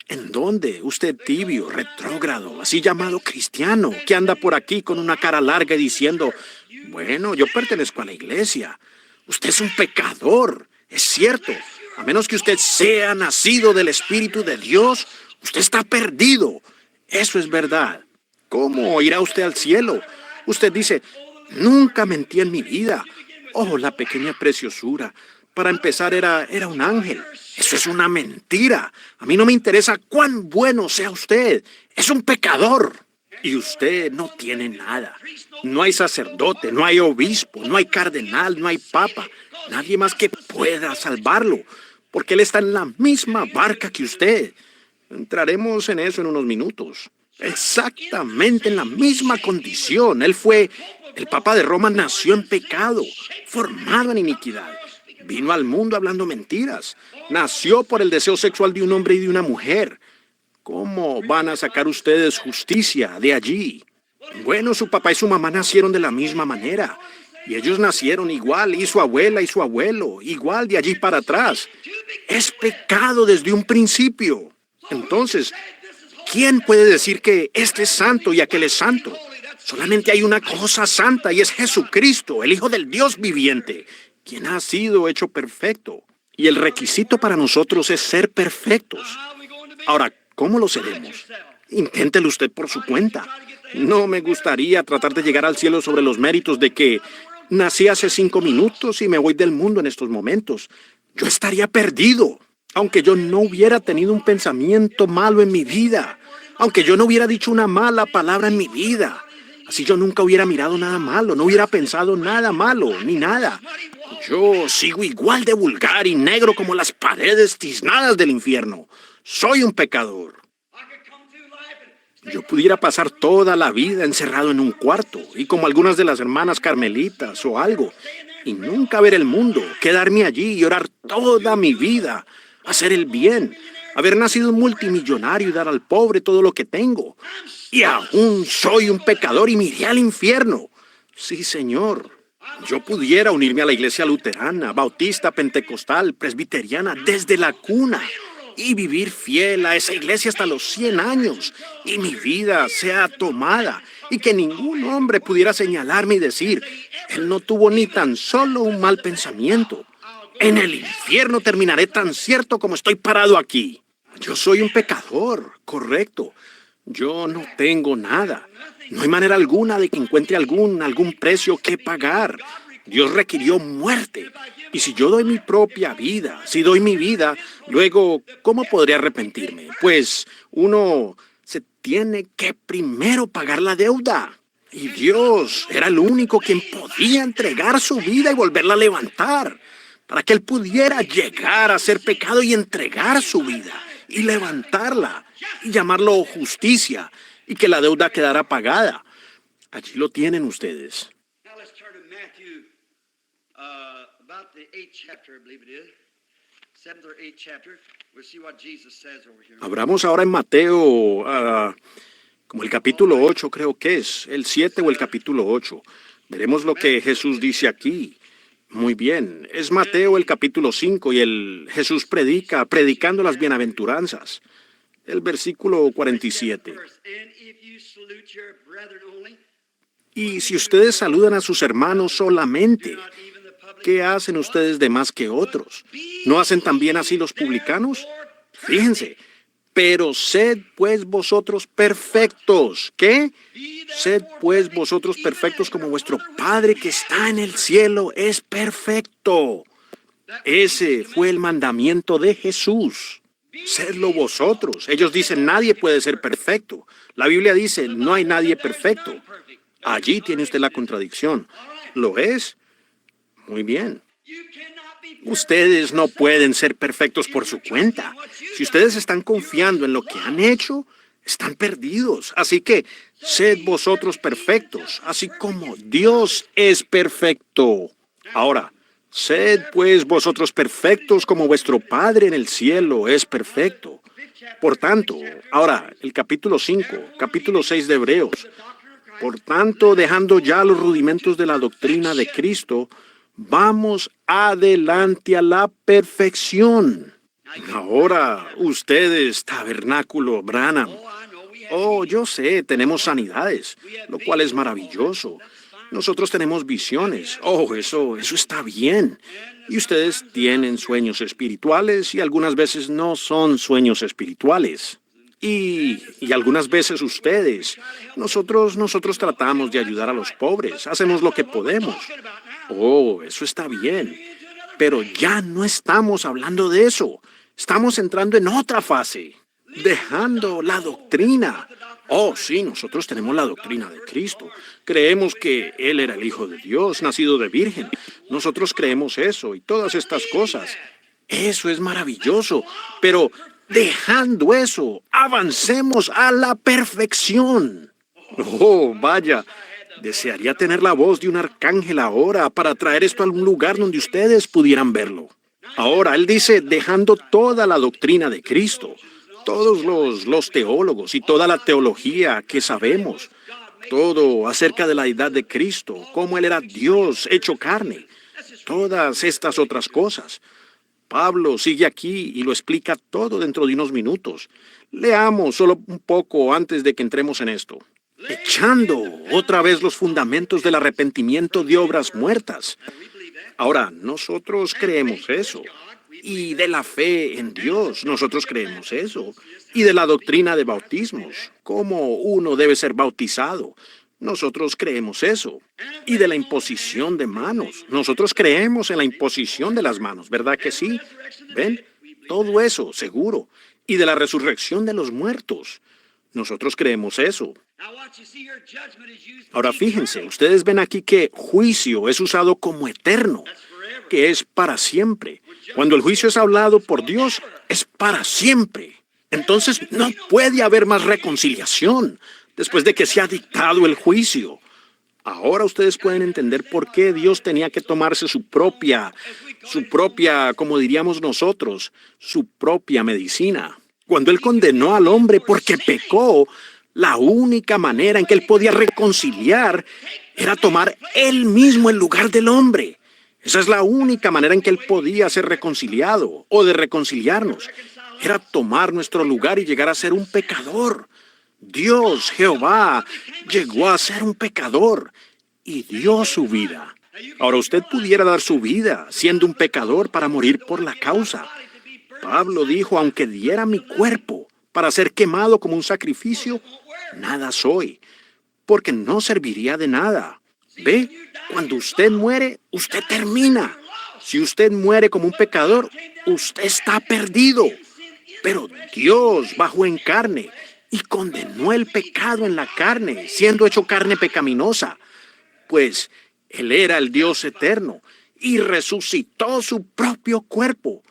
¿En dónde? Usted tibio, retrógrado, así llamado cristiano, que anda por aquí con una cara larga y diciendo, bueno, yo pertenezco a la iglesia. Usted es un pecador, es cierto. A menos que usted sea nacido del Espíritu de Dios, usted está perdido. Eso es verdad. ¿Cómo irá usted al cielo? Usted dice, nunca mentí en mi vida. Oh, la pequeña preciosura. Para empezar, era un ángel. Eso es una mentira. A mí no me interesa cuán bueno sea usted. Es un pecador. Y usted no tiene nada. No hay sacerdote, no hay obispo, no hay cardenal, no hay papa. Nadie más que pueda salvarlo. Porque él está en la misma barca que usted. Entraremos en eso en unos minutos. Exactamente en la misma condición. El Papa de Roma nació en pecado, formado en iniquidad. Vino al mundo hablando mentiras. Nació por el deseo sexual de un hombre y de una mujer. ¿Cómo van a sacar ustedes justicia de allí? Bueno, su papá y su mamá nacieron de la misma manera. Y ellos nacieron igual, y su abuela y su abuelo, igual de allí para atrás. Es pecado desde un principio. Entonces, ¿quién puede decir que este es santo y aquel es santo? Solamente hay una cosa santa y es Jesucristo, el Hijo del Dios viviente, quien ha sido hecho perfecto. Y el requisito para nosotros es ser perfectos. Ahora, ¿cómo lo seremos? Inténtelo usted por su cuenta. No me gustaría tratar de llegar al cielo sobre los méritos de que nací hace 5 minutos y me voy del mundo en estos momentos. Yo estaría perdido, aunque yo no hubiera tenido un pensamiento malo en mi vida, aunque yo no hubiera dicho una mala palabra en mi vida. Así yo nunca hubiera mirado nada malo, no hubiera pensado nada malo, ni nada. Yo sigo igual de vulgar y negro como las paredes tiznadas del infierno. Soy un pecador. Yo pudiera pasar toda la vida encerrado en un cuarto, y como algunas de las hermanas carmelitas o algo, y nunca ver el mundo, quedarme allí y orar toda mi vida, hacer el bien, haber nacido un multimillonario y dar al pobre todo lo que tengo. Y aún soy un pecador y me iré al infierno. Sí, Señor. Yo pudiera unirme a la iglesia luterana, bautista, pentecostal, presbiteriana desde la cuna y vivir fiel a esa iglesia hasta los 100 años y mi vida sea tomada y que ningún hombre pudiera señalarme y decir, él no tuvo ni tan solo un mal pensamiento. En el infierno terminaré tan cierto como estoy parado aquí. Yo soy un pecador, correcto. Yo no tengo nada. No hay manera alguna de que encuentre algún precio que pagar. Dios requirió muerte. Y si yo doy mi propia vida, si doy mi vida, luego, ¿cómo podría arrepentirme? Pues uno se tiene que primero pagar la deuda. Y Dios era el único quien podía entregar su vida y volverla a levantar, para que Él pudiera llegar a ser pecado y entregar su vida y levantarla y llamarlo justicia y que la deuda quedara pagada. Allí lo tienen ustedes. Now let's turn to Matthew, about the 8th chapter, I believe it is. 7th or 8th chapter. We'll see what Jesus says over here. Abramos ahora en Mateo, como el capítulo 8 creo que es, el 7 o el capítulo 8. Veremos lo que Jesús dice aquí. Muy bien, es Mateo el capítulo 5 y Jesús predicando las bienaventuranzas. El versículo 47. And if you salute your brethren only, Y si ustedes saludan a sus hermanos solamente, not even the public. ¿qué hacen ustedes de más que otros? ¿No hacen también así los publicanos? Fíjense, pero sed pues vosotros perfectos. ¿Qué? Sed pues vosotros perfectos como vuestro Padre que está en el cielo es perfecto. Ese fue el mandamiento de Jesús. Sedlo vosotros. Ellos dicen, nadie puede ser perfecto. La Biblia dice, no hay nadie perfecto. Allí tiene usted la contradicción. ¿Lo es? Muy bien. You cannot be perfect. Ustedes no pueden ser perfectos por su cuenta. Si ustedes están confiando en lo que han hecho, están perdidos. Así que, sed vosotros perfectos, así como Dios es perfecto. Ahora, sed pues vosotros perfectos como vuestro Padre en el cielo es perfecto. Por tanto, ahora, el capítulo 5, capítulo 6 de Hebreos. Por tanto, dejando ya los rudimentos de la doctrina de Cristo, vamos adelante a la perfección. Ahora, ustedes, Tabernáculo Branham. Oh, yo sé, tenemos sanidades, lo cual es maravilloso. Nosotros tenemos visiones. Oh, eso está bien. Y ustedes tienen sueños espirituales y algunas veces no son sueños espirituales. Y algunas veces ustedes, nosotros tratamos de ayudar a los pobres, hacemos lo que podemos. Oh, eso está bien. Pero ya no estamos hablando de eso. Estamos entrando en otra fase, dejando la doctrina. Oh, sí, nosotros tenemos la doctrina de Cristo. Creemos que Él era el Hijo de Dios, nacido de virgen. Nosotros creemos eso y todas estas cosas. Eso es maravilloso. Pero dejando eso, avancemos a la perfección. Oh, vaya. Desearía tener la voz de un arcángel ahora para traer esto a algún lugar donde ustedes pudieran verlo. Ahora, él dice, dejando toda la doctrina de Cristo, todos los teólogos y toda la teología que sabemos, todo acerca de la deidad de Cristo, cómo Él era Dios hecho carne, todas estas otras cosas. Pablo sigue aquí y lo explica todo dentro de unos minutos. Leamos solo un poco antes de que entremos en esto. Echando otra vez los fundamentos del arrepentimiento de obras muertas. Ahora, nosotros creemos eso. Y de la fe en Dios, nosotros creemos eso. Y de la doctrina de bautismos, cómo uno debe ser bautizado. Nosotros creemos eso. Y de la imposición de manos. Nosotros creemos en la imposición de las manos, ¿verdad que sí? ¿Ven? Todo eso, seguro. Y de la resurrección de los muertos. Nosotros creemos eso. Ahora fíjense, ustedes ven aquí que juicio es usado como eterno, que es para siempre. Cuando el juicio es hablado por Dios, es para siempre. Entonces no puede haber más reconciliación después de que se ha dictado el juicio. Ahora ustedes pueden entender por qué Dios tenía que tomarse su propia, como diríamos nosotros, su propia medicina. Cuando Él condenó al hombre porque pecó, la única manera en que Él podía reconciliar era tomar Él mismo el lugar del hombre. Esa es la única manera en que Él podía ser reconciliado o de reconciliarnos. Era tomar nuestro lugar y llegar a ser un pecador. Dios, Jehová, llegó a ser un pecador y dio su vida. Ahora usted pudiera dar su vida siendo un pecador para morir por la causa. Pablo dijo, aunque diera mi cuerpo para ser quemado como un sacrificio, nada soy, porque no serviría de nada. ¿Ve? Cuando usted muere, usted termina. Si usted muere como un pecador, usted está perdido. Pero Dios bajó en carne y condenó el pecado en la carne, siendo hecho carne pecaminosa. Pues Él era el Dios eterno y resucitó su propio cuerpo.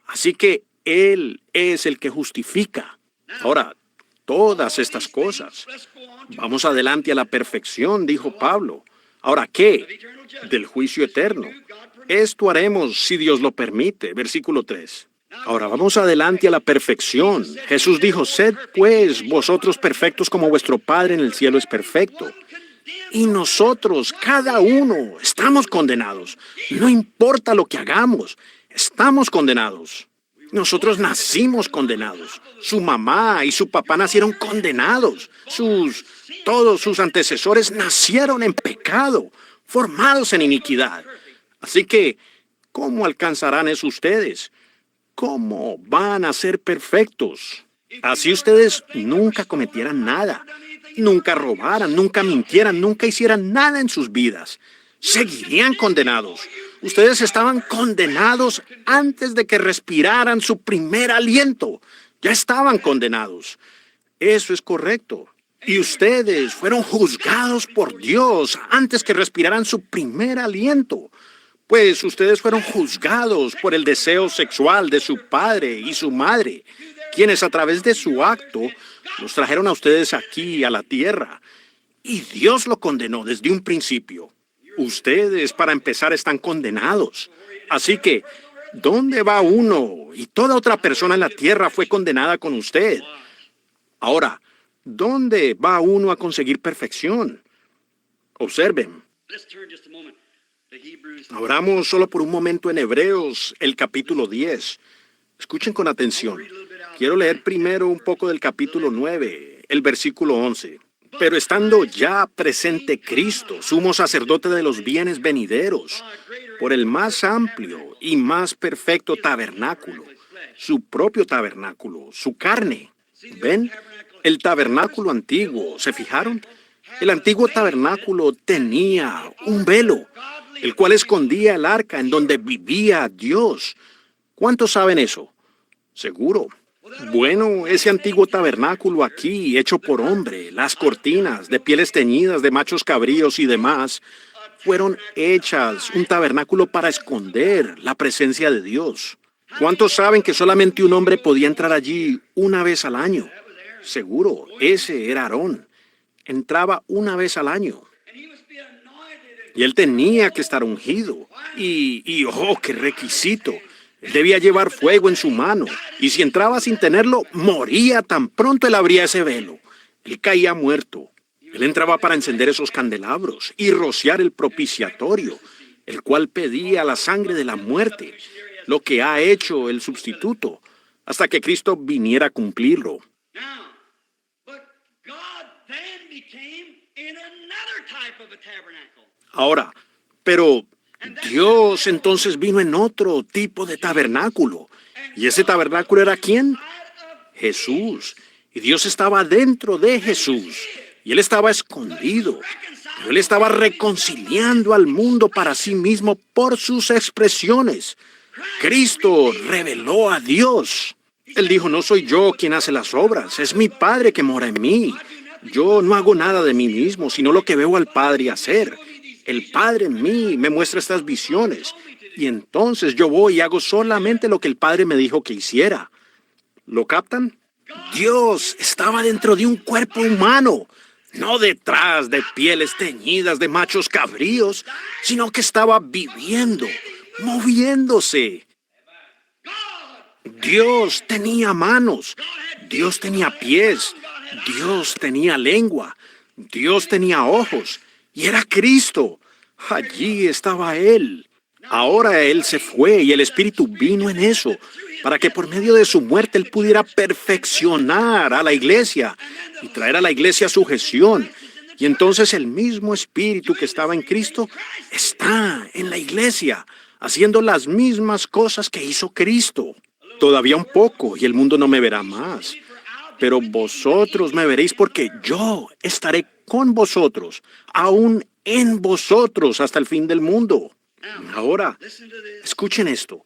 Así que Él es el que justifica. Ahora, todas estas cosas. Vamos adelante a la perfección, dijo Pablo. Ahora, ¿qué? Del juicio eterno. Esto haremos si Dios lo permite. Versículo 3. Ahora vamos adelante a la perfección. Jesús dijo, sed pues vosotros perfectos como vuestro Padre en el cielo es perfecto. Y nosotros, cada uno, estamos condenados. No importa lo que hagamos, estamos condenados. Nosotros nacimos condenados. Su mamá y su papá nacieron condenados. Todos sus antecesores nacieron en pecado, formados en iniquidad. Así que, ¿cómo alcanzarán eso ustedes? ¿Cómo van a ser perfectos? Así ustedes nunca cometieran nada, nunca robaran, nunca mintieran, nunca hicieran nada en sus vidas. Seguirían condenados. Ustedes estaban condenados antes de que respiraran su primer aliento. Ya estaban condenados. Eso es correcto. Y ustedes fueron juzgados por Dios antes que respiraran su primer aliento. Pues ustedes fueron juzgados por el deseo sexual de su padre y su madre, quienes a través de su acto los trajeron a ustedes aquí, a la tierra. Y Dios lo condenó desde un principio. Ustedes, para empezar, están condenados. Así que, ¿dónde va uno? Y toda otra persona en la tierra fue condenada con usted. Ahora, ¿dónde va uno a conseguir perfección? Observen. Abramos solo por un momento en Hebreos, el capítulo 10. Escuchen con atención. Quiero leer primero un poco del capítulo 9, el versículo 11. Pero estando ya presente Cristo, sumo sacerdote de los bienes venideros, por el más amplio y más perfecto tabernáculo, su propio tabernáculo, su carne. ¿Ven? El tabernáculo antiguo, ¿se fijaron? El antiguo tabernáculo tenía un velo, el cual escondía el arca en donde vivía Dios. ¿Cuántos saben eso? Seguro. Bueno, ese antiguo tabernáculo aquí, hecho por hombre, las cortinas de pieles teñidas de machos cabríos y demás, fueron hechas un tabernáculo para esconder la presencia de Dios. ¿Cuántos saben que solamente un hombre podía entrar allí una vez al año? Seguro, ese era Aarón. Entraba una vez al año. Y él tenía que estar ungido. ¡Oh, qué requisito! Debía llevar fuego en su mano, y si entraba sin tenerlo, moría tan pronto él abría ese velo. Él caía muerto. Él entraba para encender esos candelabros y rociar el propiciatorio, el cual pedía la sangre de la muerte, lo que ha hecho el sustituto, hasta que Cristo viniera a cumplirlo. Ahora, pero Dios entonces vino en otro tipo de tabernáculo. ¿Y ese tabernáculo era quién? Jesús. Y Dios estaba dentro de Jesús. Y Él estaba escondido. Pero Él estaba reconciliando al mundo para sí mismo por sus expresiones. Cristo reveló a Dios. Él dijo, no soy yo quien hace las obras, es mi Padre que mora en mí. Yo no hago nada de mí mismo, sino lo que veo al Padre hacer. El Padre en mí me muestra estas visiones, y entonces yo voy y hago solamente lo que el Padre me dijo que hiciera. ¿Lo captan? Dios estaba dentro de un cuerpo humano, no detrás de pieles teñidas de machos cabríos, sino que estaba viviendo, moviéndose. Dios tenía manos, Dios tenía pies, Dios tenía lengua, Dios tenía ojos, y era Cristo. Allí estaba Él. Ahora Él se fue y el Espíritu vino en eso, para que por medio de su muerte Él pudiera perfeccionar a la iglesia y traer a la iglesia a sujeción. Y entonces el mismo Espíritu que estaba en Cristo está en la iglesia, haciendo las mismas cosas que hizo Cristo. Todavía un poco y el mundo no me verá más. Pero vosotros me veréis porque yo estaré con vosotros, aún en vosotros hasta el fin del mundo. Ahora, escuchen esto.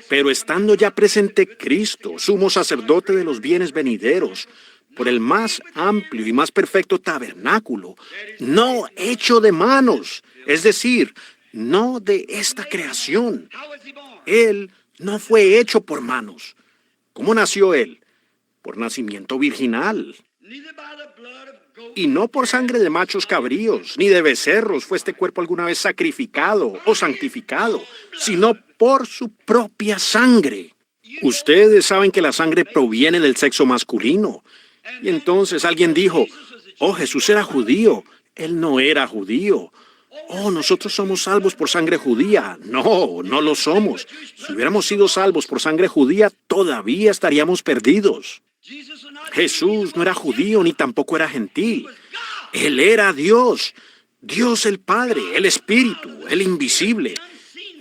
Pero estando ya presente Cristo, sumo sacerdote de los bienes venideros, por el más amplio y más perfecto tabernáculo, no hecho de manos, es decir, no de esta creación. Él no fue hecho por manos. ¿Cómo nació él? Por nacimiento virginal. Y no por sangre de machos cabríos, ni de becerros fue este cuerpo alguna vez sacrificado o santificado, sino por su propia sangre. Ustedes saben que la sangre proviene del sexo masculino. Y entonces alguien dijo, oh, Jesús era judío. Él no era judío. Oh, nosotros somos salvos por sangre judía. No, no lo somos. Si hubiéramos sido salvos por sangre judía, todavía estaríamos perdidos. Jesús no era judío ni tampoco era gentil. Él era Dios, Dios el Padre, el Espíritu, el invisible.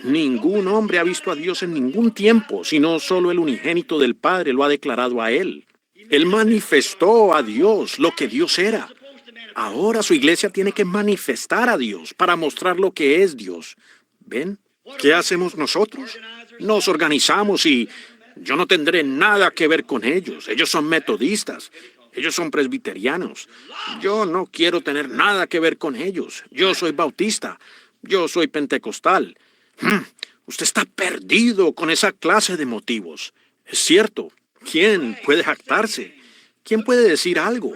Ningún hombre ha visto a Dios en ningún tiempo, sino solo el unigénito del Padre lo ha declarado a él. Él manifestó a Dios lo que Dios era. Ahora su iglesia tiene que manifestar a Dios para mostrar lo que es Dios. ¿Ven? ¿Qué hacemos nosotros? Nos organizamos y yo no tendré nada que ver con ellos. Ellos son metodistas. Ellos son presbiterianos. Yo no quiero tener nada que ver con ellos. Yo soy bautista. Yo soy pentecostal. Usted está perdido con esa clase de motivos. Es cierto. ¿Quién puede jactarse? ¿Quién puede decir algo?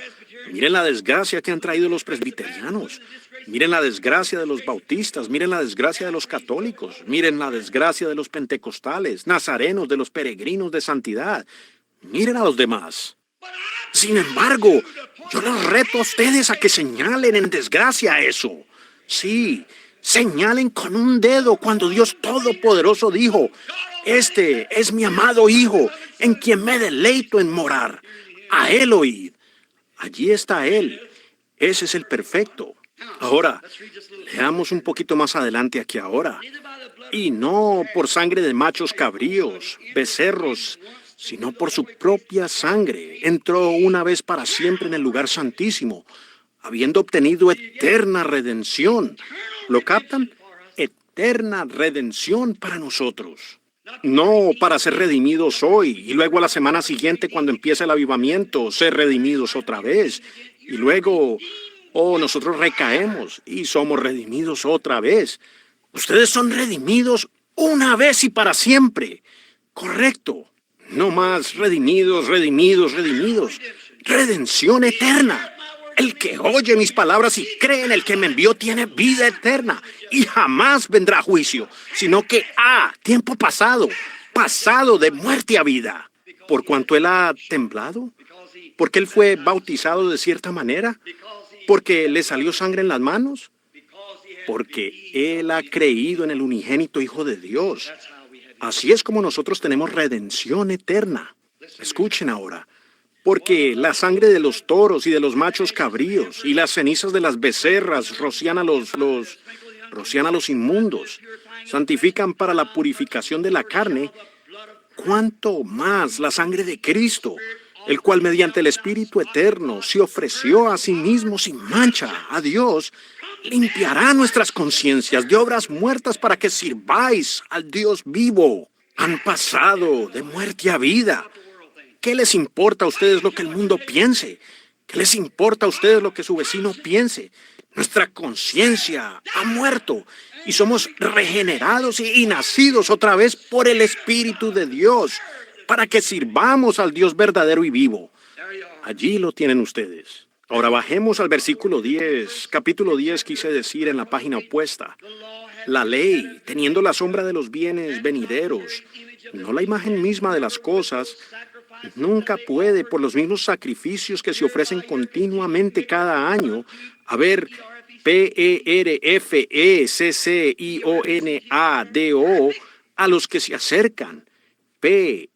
Miren la desgracia que han traído los presbiterianos. Miren la desgracia de los bautistas. Miren la desgracia de los católicos. Miren la desgracia de los pentecostales, nazarenos, de los peregrinos de santidad. Miren a los demás. Sin embargo, yo los reto a ustedes a que señalen en desgracia eso. Sí, señalen con un dedo cuando Dios Todopoderoso dijo, este es mi amado Hijo, en quien me deleito en morar. A él oíd. Allí está él. Ese es el perfecto. Ahora, leamos un poquito más adelante aquí ahora. Y no por sangre de machos cabríos, becerros, sino por su propia sangre. Entró una vez para siempre en el lugar santísimo, habiendo obtenido eterna redención. ¿Lo captan? Eterna redención para nosotros. No para ser redimidos hoy y luego a la semana siguiente cuando empiece el avivamiento, ser redimidos otra vez. Y luego, nosotros recaemos y somos redimidos otra vez. Ustedes son redimidos una vez y para siempre. Correcto. No más redimidos. Redención eterna. El que oye mis palabras y cree en el que me envió tiene vida eterna y jamás vendrá juicio, sino que tiempo pasado de muerte a vida. ¿Por cuanto él ha temblado? ¿Porque él fue bautizado de cierta manera? ¿Porque le salió sangre en las manos? Porque él ha creído en el unigénito Hijo de Dios. Así es como nosotros tenemos redención eterna. Escuchen ahora. Porque la sangre de los toros y de los machos cabríos y las cenizas de las becerras rocian a los inmundos, santifican para la purificación de la carne, cuánto más la sangre de Cristo, el cual mediante el Espíritu eterno se ofreció a sí mismo sin mancha a Dios, limpiará nuestras conciencias de obras muertas para que sirváis al Dios vivo. Han pasado de muerte a vida. ¿Qué les importa a ustedes lo que el mundo piense? ¿Qué les importa a ustedes lo que su vecino piense? Nuestra conciencia ha muerto y somos regenerados y nacidos otra vez por el Espíritu de Dios para que sirvamos al Dios verdadero y vivo. Allí lo tienen ustedes. Ahora bajemos al versículo 10, capítulo 10 quise decir en la página opuesta. La ley, teniendo la sombra de los bienes venideros, no la imagen misma de las cosas, nunca puede, por los mismos sacrificios que se ofrecen continuamente cada año, perfeccionado a los que se acercan. Perfecto,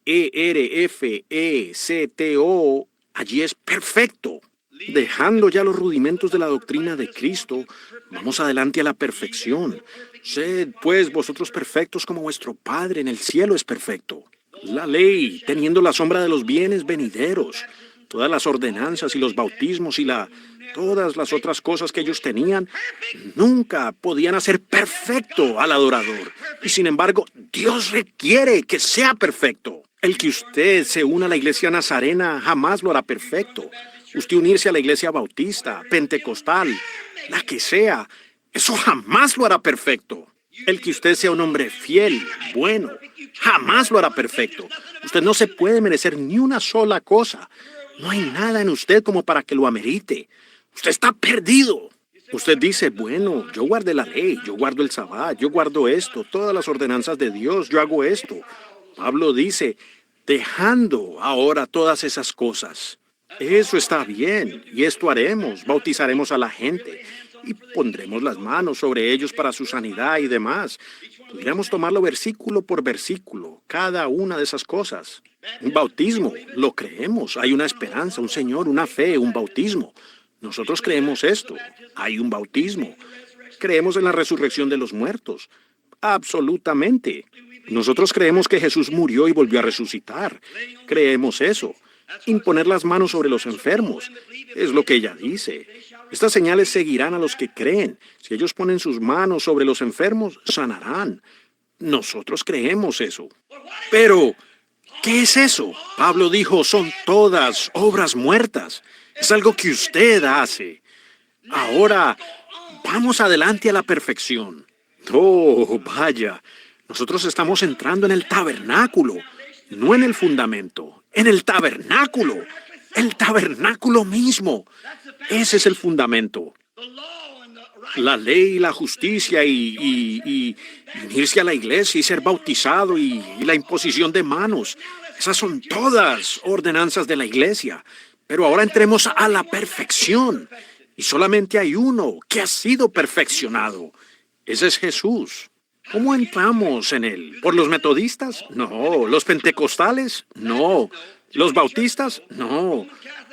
allí es perfecto. Dejando ya los rudimentos de la doctrina de Cristo, vamos adelante a la perfección. Sed, pues, vosotros perfectos como vuestro Padre en el cielo es perfecto. La ley, teniendo la sombra de los bienes venideros, todas las ordenanzas y los bautismos y todas las otras cosas que ellos tenían, nunca podían hacer perfecto al adorador. Y sin embargo, Dios requiere que sea perfecto. El que usted se una a la iglesia nazarena jamás lo hará perfecto. Usted unirse a la iglesia bautista, pentecostal, la que sea, eso jamás lo hará perfecto. El que usted sea un hombre fiel, bueno, Jamás lo hará perfecto. Usted no se puede merecer ni una sola cosa. No hay nada en usted como para que lo amerite. Usted está perdido. Usted dice, bueno, yo guardé la ley, yo guardo el sabbat, yo guardo esto, todas las ordenanzas de Dios, yo hago esto. Pablo dice, dejando ahora todas esas cosas. Eso está bien, y esto haremos, bautizaremos a la gente y pondremos las manos sobre ellos para su sanidad y demás. Podríamos tomarlo versículo por versículo, cada una de esas cosas. Un bautismo, lo creemos, hay una esperanza, un Señor, una fe, un bautismo. Nosotros creemos esto, hay un bautismo. Creemos en la resurrección de los muertos, absolutamente. Nosotros creemos que Jesús murió y volvió a resucitar. Creemos eso. Imponer las manos sobre los enfermos, es lo que ella dice. Estas señales seguirán a los que creen. Si ellos ponen sus manos sobre los enfermos, sanarán. Nosotros creemos eso. Pero, ¿qué es eso? Pablo dijo, son todas obras muertas. Es algo que usted hace. Ahora, vamos adelante a la perfección. Oh, vaya. Nosotros estamos entrando en el tabernáculo, no en el fundamento, en el tabernáculo mismo. Ese es el fundamento. La ley y la justicia y unirse a la iglesia y ser bautizado y la imposición de manos. Esas son todas ordenanzas de la iglesia. Pero ahora entremos a la perfección. Y solamente hay uno que ha sido perfeccionado. Ese es Jesús. ¿Cómo entramos en él? ¿Por los metodistas? No. ¿Los pentecostales? No. ¿Los bautistas? No.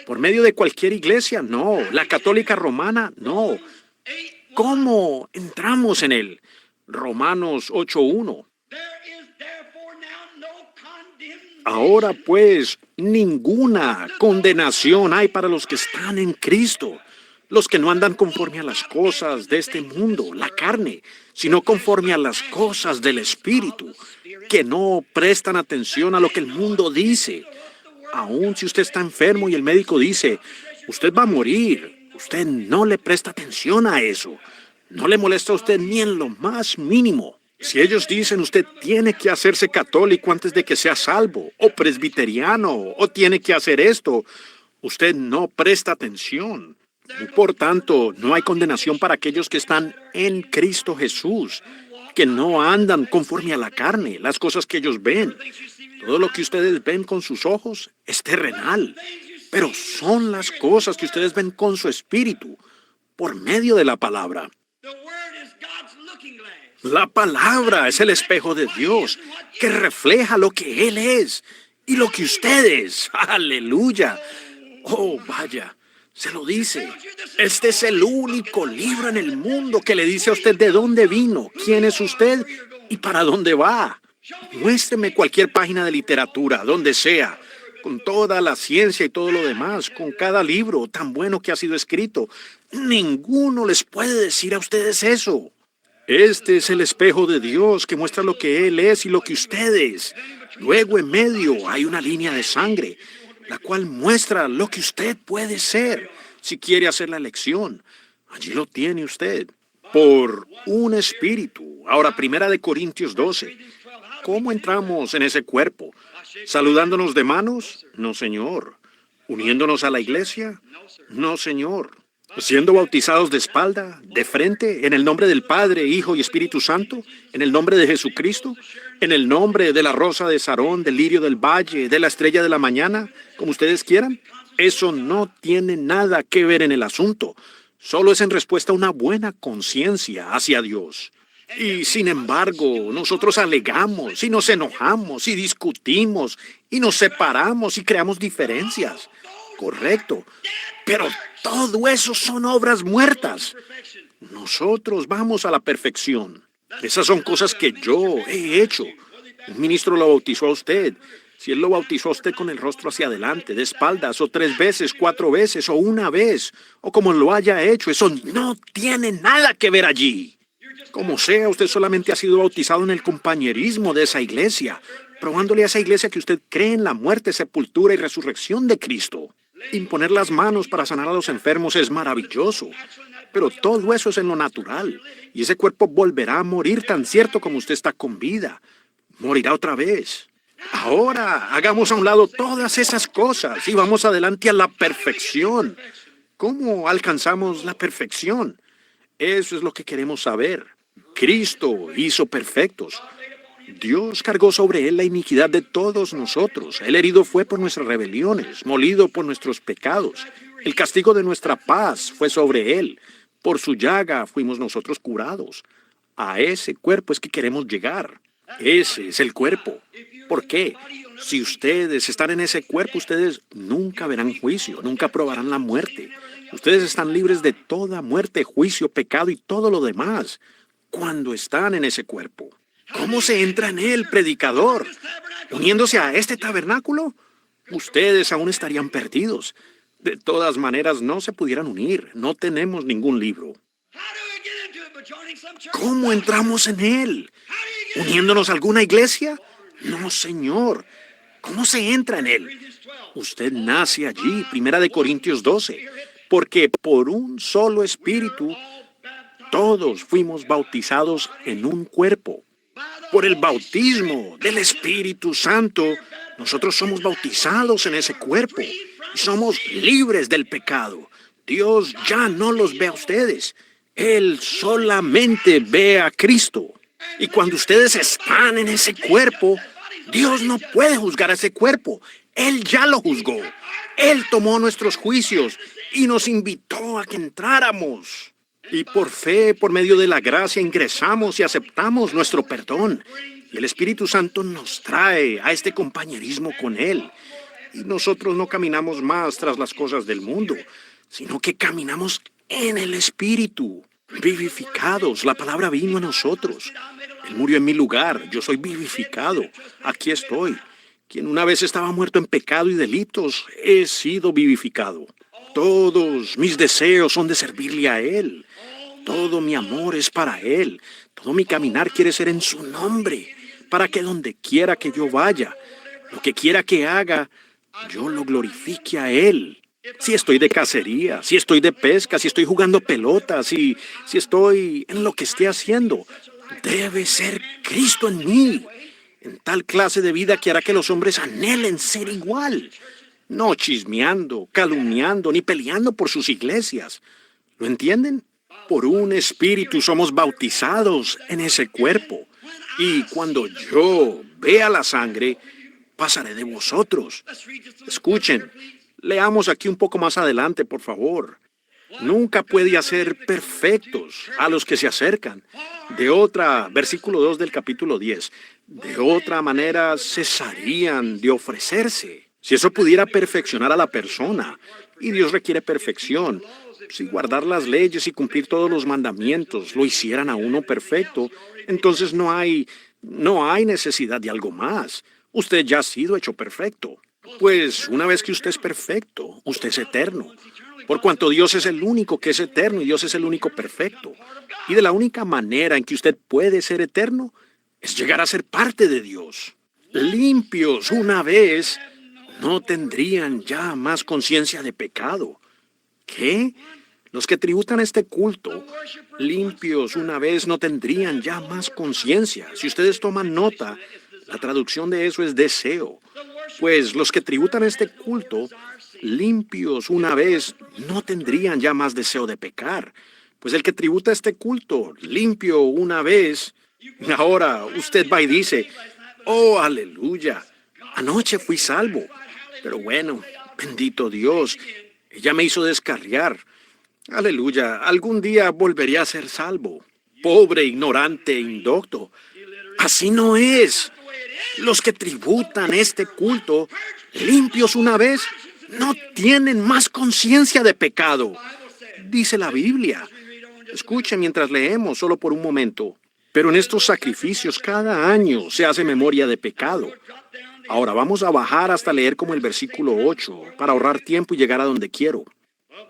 ¿Por medio de cualquier iglesia? No. ¿La católica romana? No. ¿Cómo entramos en él? Romanos 8:1. Ahora pues, ninguna condenación hay para los que están en Cristo, los que no andan conforme a las cosas de este mundo, la carne, sino conforme a las cosas del Espíritu, que no prestan atención a lo que el mundo dice. Aun si usted está enfermo y el médico dice, usted va a morir, usted no le presta atención a eso. No le molesta a usted ni en lo más mínimo. Si ellos dicen usted tiene que hacerse católico antes de que sea salvo, o presbiteriano, o tiene que hacer esto, usted no presta atención. Por tanto, no hay condenación para aquellos que están en Cristo Jesús, que no andan conforme a la carne, las cosas que ellos ven. Todo lo que ustedes ven con sus ojos es terrenal, pero son las cosas que ustedes ven con su espíritu, por medio de la palabra. La palabra es el espejo de Dios que refleja lo que Él es y lo que usted es. ¡Aleluya! Oh, vaya, se lo dice. Este es el único libro en el mundo que le dice a usted de dónde vino, quién es usted y para dónde va. Muéstreme cualquier página de literatura, donde sea, con toda la ciencia y todo lo demás, con cada libro tan bueno que ha sido escrito. Ninguno les puede decir a ustedes eso. Este es el espejo de Dios que muestra lo que Él es y lo que usted es. Luego en medio hay una línea de sangre, la cual muestra lo que usted puede ser si quiere hacer la elección. Allí lo tiene usted, por un espíritu. Ahora, 1 Corintios 12. ¿Cómo entramos en ese cuerpo? ¿Saludándonos de manos? No, Señor. ¿Uniéndonos a la iglesia? No, Señor. ¿Siendo bautizados de espalda, de frente, en el nombre del Padre, Hijo y Espíritu Santo? ¿En el nombre de Jesucristo? ¿En el nombre de la rosa de Sarón, del lirio del valle, de la estrella de la mañana? Como ustedes quieran. Eso no tiene nada que ver en el asunto. Solo es en respuesta a una buena conciencia hacia Dios. Y sin embargo, nosotros alegamos y nos enojamos y discutimos y nos separamos y creamos diferencias. Correcto. Pero todo eso son obras muertas. Nosotros vamos a la perfección. Esas son cosas que yo he hecho. Un ministro lo bautizó a usted. Si él lo bautizó a usted con el rostro hacia adelante, de espaldas, o 3 veces, 4 veces, o una vez, o como lo haya hecho, eso no tiene nada que ver allí. Como sea, usted solamente ha sido bautizado en el compañerismo de esa iglesia, probándole a esa iglesia que usted cree en la muerte, sepultura y resurrección de Cristo. Imponer las manos para sanar a los enfermos es maravilloso, pero todo eso es en lo natural, y ese cuerpo volverá a morir tan cierto como usted está con vida. morirá otra vez. Ahora, hagamos a un lado todas esas cosas y vamos adelante a la perfección. ¿Cómo alcanzamos la perfección? Eso es lo que queremos saber. Cristo hizo perfectos. Dios cargó sobre él la iniquidad de todos nosotros. El herido fue por nuestras rebeliones, molido por nuestros pecados. El castigo de nuestra paz fue sobre él. Por su llaga fuimos nosotros curados. A ese cuerpo es que queremos llegar. Ese es el cuerpo. ¿Por qué? Si ustedes están en ese cuerpo, ustedes nunca verán juicio, nunca probarán la muerte. Ustedes están libres de toda muerte, juicio, pecado y todo lo demás cuando están en ese cuerpo. ¿Cómo se entra en él, predicador? ¿Uniéndose a este tabernáculo? Ustedes aún estarían perdidos. De todas maneras, no se pudieran unir. No tenemos ningún libro. ¿Cómo entramos en él? ¿Uniéndonos a alguna iglesia? No, señor. ¿Cómo se entra en él? Usted nace allí, 1 Corintios 12, porque por un solo espíritu todos fuimos bautizados en un cuerpo. Por el bautismo del Espíritu Santo, nosotros somos bautizados en ese cuerpo y somos libres del pecado. Dios ya no los ve a ustedes. Él solamente ve a Cristo. Y cuando ustedes están en ese cuerpo, Dios no puede juzgar a ese cuerpo. Él ya lo juzgó. Él tomó nuestros juicios y nos invitó a que entráramos. Y por fe, por medio de la gracia, ingresamos y aceptamos nuestro perdón. Y el Espíritu Santo nos trae a este compañerismo con Él. Y nosotros no caminamos más tras las cosas del mundo, sino que caminamos en el Espíritu. Vivificados, la palabra vino a nosotros. Él murió en mi lugar, yo soy vivificado. Aquí estoy. Quien una vez estaba muerto en pecado y delitos, he sido vivificado. Todos mis deseos son de servirle a Él. Todo mi amor es para Él. Todo mi caminar quiere ser en su nombre, para que donde quiera que yo vaya, lo que quiera que haga, yo lo glorifique a Él. Si estoy de cacería, si estoy de pesca, si estoy jugando pelotas, si estoy en lo que esté haciendo, debe ser Cristo en mí, en tal clase de vida que hará que los hombres anhelen ser igual. No chismeando, calumniando, ni peleando por sus iglesias. ¿Lo entienden? Por un espíritu somos bautizados en ese cuerpo. Y cuando yo vea la sangre, pasaré de vosotros. Escuchen, leamos aquí un poco más adelante, por favor. Nunca puede hacer perfectos a los que se acercan. Versículo 2 del capítulo 10. De otra manera cesarían de ofrecerse. Si eso pudiera perfeccionar a la persona, y Dios requiere perfección, si guardar las leyes y cumplir todos los mandamientos lo hicieran a uno perfecto, entonces no hay necesidad de algo más. Usted ya ha sido hecho perfecto. Pues una vez que usted es perfecto, usted es eterno. Por cuanto Dios es el único que es eterno y Dios es el único perfecto. Y de la única manera en que usted puede ser eterno es llegar a ser parte de Dios. Limpios una vez, no tendrían ya más conciencia de pecado. ¿Qué? Los que tributan este culto, limpios una vez, no tendrían ya más conciencia. Si ustedes toman nota, la traducción de eso es deseo. Pues los que tributan este culto, limpios una vez, no tendrían ya más deseo de pecar. Pues el que tributa este culto, limpio una vez, ahora usted va y dice, oh, aleluya, anoche fui salvo. Pero bueno, bendito Dios, ella me hizo descarriar. Aleluya, algún día volveré a ser salvo. Pobre, ignorante, indocto. Así no es. Los que tributan este culto, limpios una vez, no tienen más conciencia de pecado. Dice la Biblia. Escuchen mientras leemos, solo por un momento. Pero en estos sacrificios cada año se hace memoria de pecado. Ahora vamos a bajar hasta leer como el versículo 8, para ahorrar tiempo y llegar a donde quiero.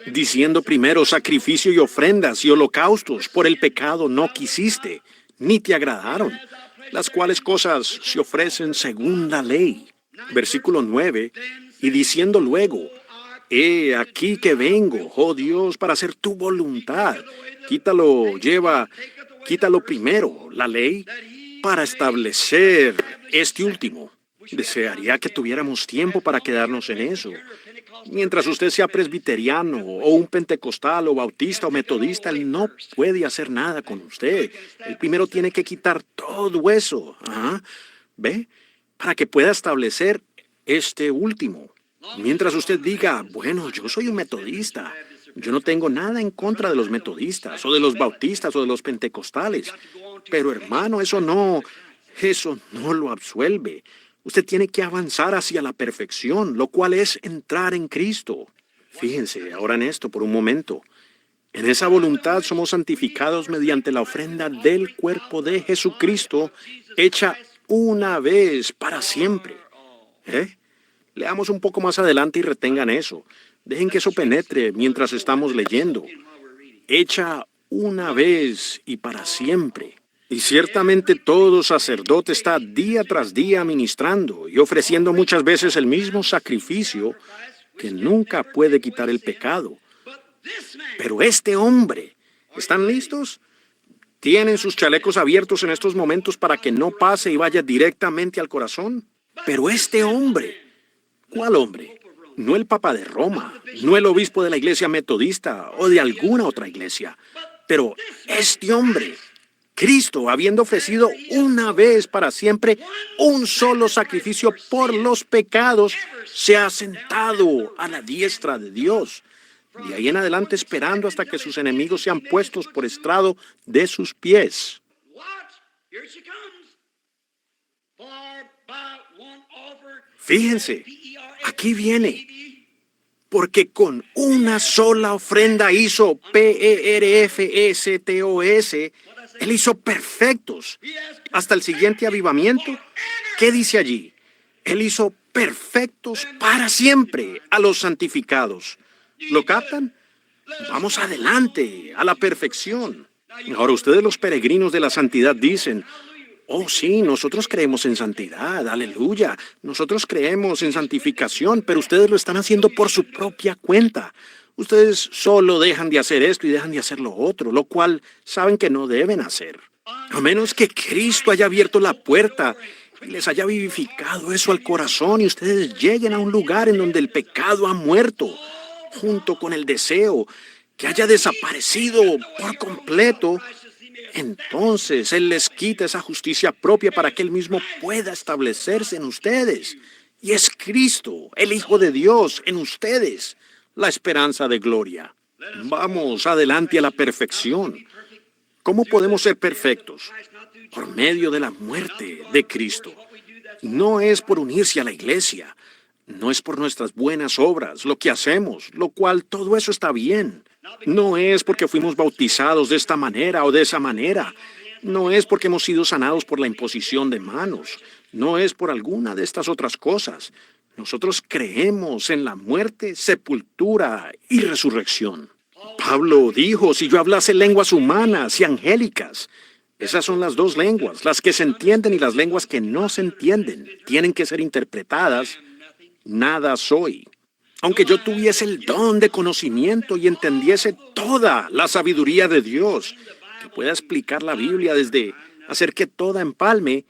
Diciendo primero sacrificio y ofrendas y holocaustos por el pecado no quisiste, ni te agradaron, las cuales cosas se ofrecen según la ley. Versículo 9, y diciendo luego, he aquí que vengo, oh Dios, para hacer tu voluntad. Quítalo primero, la ley, para establecer este último. Desearía que tuviéramos tiempo para quedarnos en eso. Mientras usted sea presbiteriano o un pentecostal o bautista o metodista, él no puede hacer nada con usted. Él primero tiene que quitar todo eso. Ajá. ¿Ve? Para que pueda establecer este último. Mientras usted diga, bueno, yo soy un metodista, yo no tengo nada en contra de los metodistas o de los bautistas o de los pentecostales, pero hermano, eso no lo absuelve. Usted tiene que avanzar hacia la perfección, lo cual es entrar en Cristo. Fíjense ahora en esto por un momento. En esa voluntad somos santificados mediante la ofrenda del cuerpo de Jesucristo, hecha una vez para siempre. Leamos un poco más adelante y retengan eso. Dejen que eso penetre mientras estamos leyendo. Hecha una vez y para siempre. Y ciertamente todo sacerdote está día tras día ministrando y ofreciendo muchas veces el mismo sacrificio que nunca puede quitar el pecado. Pero este hombre, ¿están listos? ¿Tienen sus chalecos abiertos en estos momentos para que no pase y vaya directamente al corazón? Pero este hombre, ¿cuál hombre? No el Papa de Roma, no el obispo de la iglesia metodista o de alguna otra iglesia, pero este hombre, Cristo, habiendo ofrecido una vez para siempre un solo sacrificio por los pecados, se ha sentado a la diestra de Dios. De ahí en adelante esperando hasta que sus enemigos sean puestos por estrado de sus pies. Fíjense, aquí viene. Porque con una sola ofrenda hizo perfectos. Él hizo perfectos. Hasta el siguiente avivamiento, ¿qué dice allí? Él hizo perfectos para siempre a los santificados. ¿Lo captan? Vamos adelante, a la perfección. Ahora ustedes los peregrinos de la santidad dicen, oh sí, nosotros creemos en santidad, aleluya. Nosotros creemos en santificación, pero ustedes lo están haciendo por su propia cuenta. Ustedes solo dejan de hacer esto y dejan de hacer lo otro, lo cual saben que no deben hacer. A menos que Cristo haya abierto la puerta y les haya vivificado eso al corazón y ustedes lleguen a un lugar en donde el pecado ha muerto, junto con el deseo, que haya desaparecido por completo. Entonces Él les quita esa justicia propia para que Él mismo pueda establecerse en ustedes. Y es Cristo, el Hijo de Dios, en ustedes, la esperanza de gloria. Vamos adelante a la perfección. ¿Cómo podemos ser perfectos? Por medio de la muerte de Cristo. No es por unirse a la iglesia, no es por nuestras buenas obras, lo que hacemos, lo cual todo eso está bien. No es porque fuimos bautizados de esta manera o de esa manera. No es porque hemos sido sanados por la imposición de manos. No es por alguna de estas otras cosas. Nosotros creemos en la muerte, sepultura y resurrección. Pablo dijo, si yo hablase lenguas humanas y angélicas, esas son las dos lenguas, las que se entienden y las lenguas que no se entienden, tienen que ser interpretadas. Nada soy. Aunque yo tuviese el don de conocimiento y entendiese toda la sabiduría de Dios, que pueda explicar la Biblia desde hacer que toda empalme,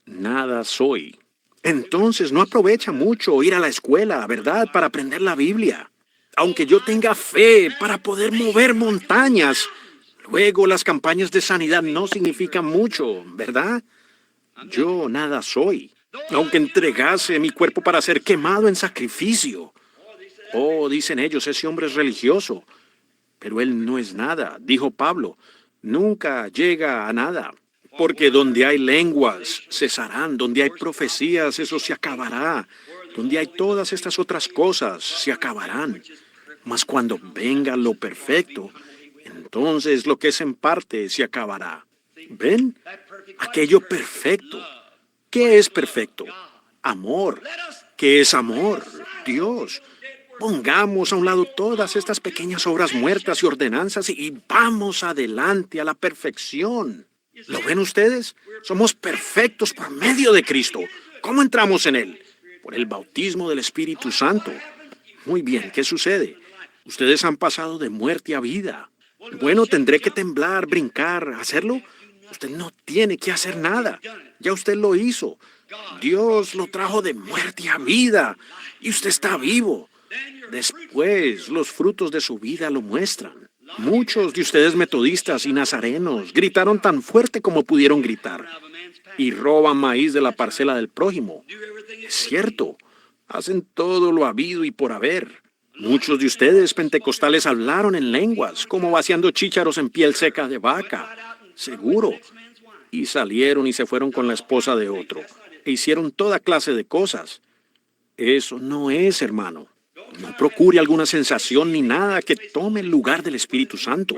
nada soy. Entonces no aprovecha mucho ir a la escuela, ¿verdad?, para aprender la Biblia. Aunque yo tenga fe para poder mover montañas, luego las campañas de sanidad no significan mucho, ¿verdad? Yo nada soy. Aunque entregase mi cuerpo para ser quemado en sacrificio. Oh, dicen ellos, ese hombre es religioso. Pero él no es nada, dijo Pablo. Nunca llega a nada. Porque donde hay lenguas, cesarán. Donde hay profecías, eso se acabará. Donde hay todas estas otras cosas, se acabarán. Mas cuando venga lo perfecto, entonces lo que es en parte se acabará. ¿Ven? Aquello perfecto. ¿Qué es perfecto? Amor. ¿Qué es amor? Dios. Pongamos a un lado todas estas pequeñas obras muertas y ordenanzas y vamos adelante a la perfección. ¿Lo ven ustedes? Somos perfectos por medio de Cristo. ¿Cómo entramos en Él? Por el bautismo del Espíritu Santo. Muy bien, ¿qué sucede? Ustedes han pasado de muerte a vida. Bueno, tendré que temblar, brincar, hacerlo. Usted no tiene que hacer nada. Ya usted lo hizo. Dios lo trajo de muerte a vida y usted está vivo. Después, los frutos de su vida lo muestran. Muchos de ustedes metodistas y nazarenos gritaron tan fuerte como pudieron gritar y roban maíz de la parcela del prójimo. Es cierto, hacen todo lo habido y por haber. Muchos de ustedes pentecostales hablaron en lenguas, como vaciando chícharos en piel seca de vaca. Seguro. Y salieron y se fueron con la esposa de otro. E hicieron toda clase de cosas. Eso no es, hermano. No procure alguna sensación ni nada que tome el lugar del Espíritu Santo.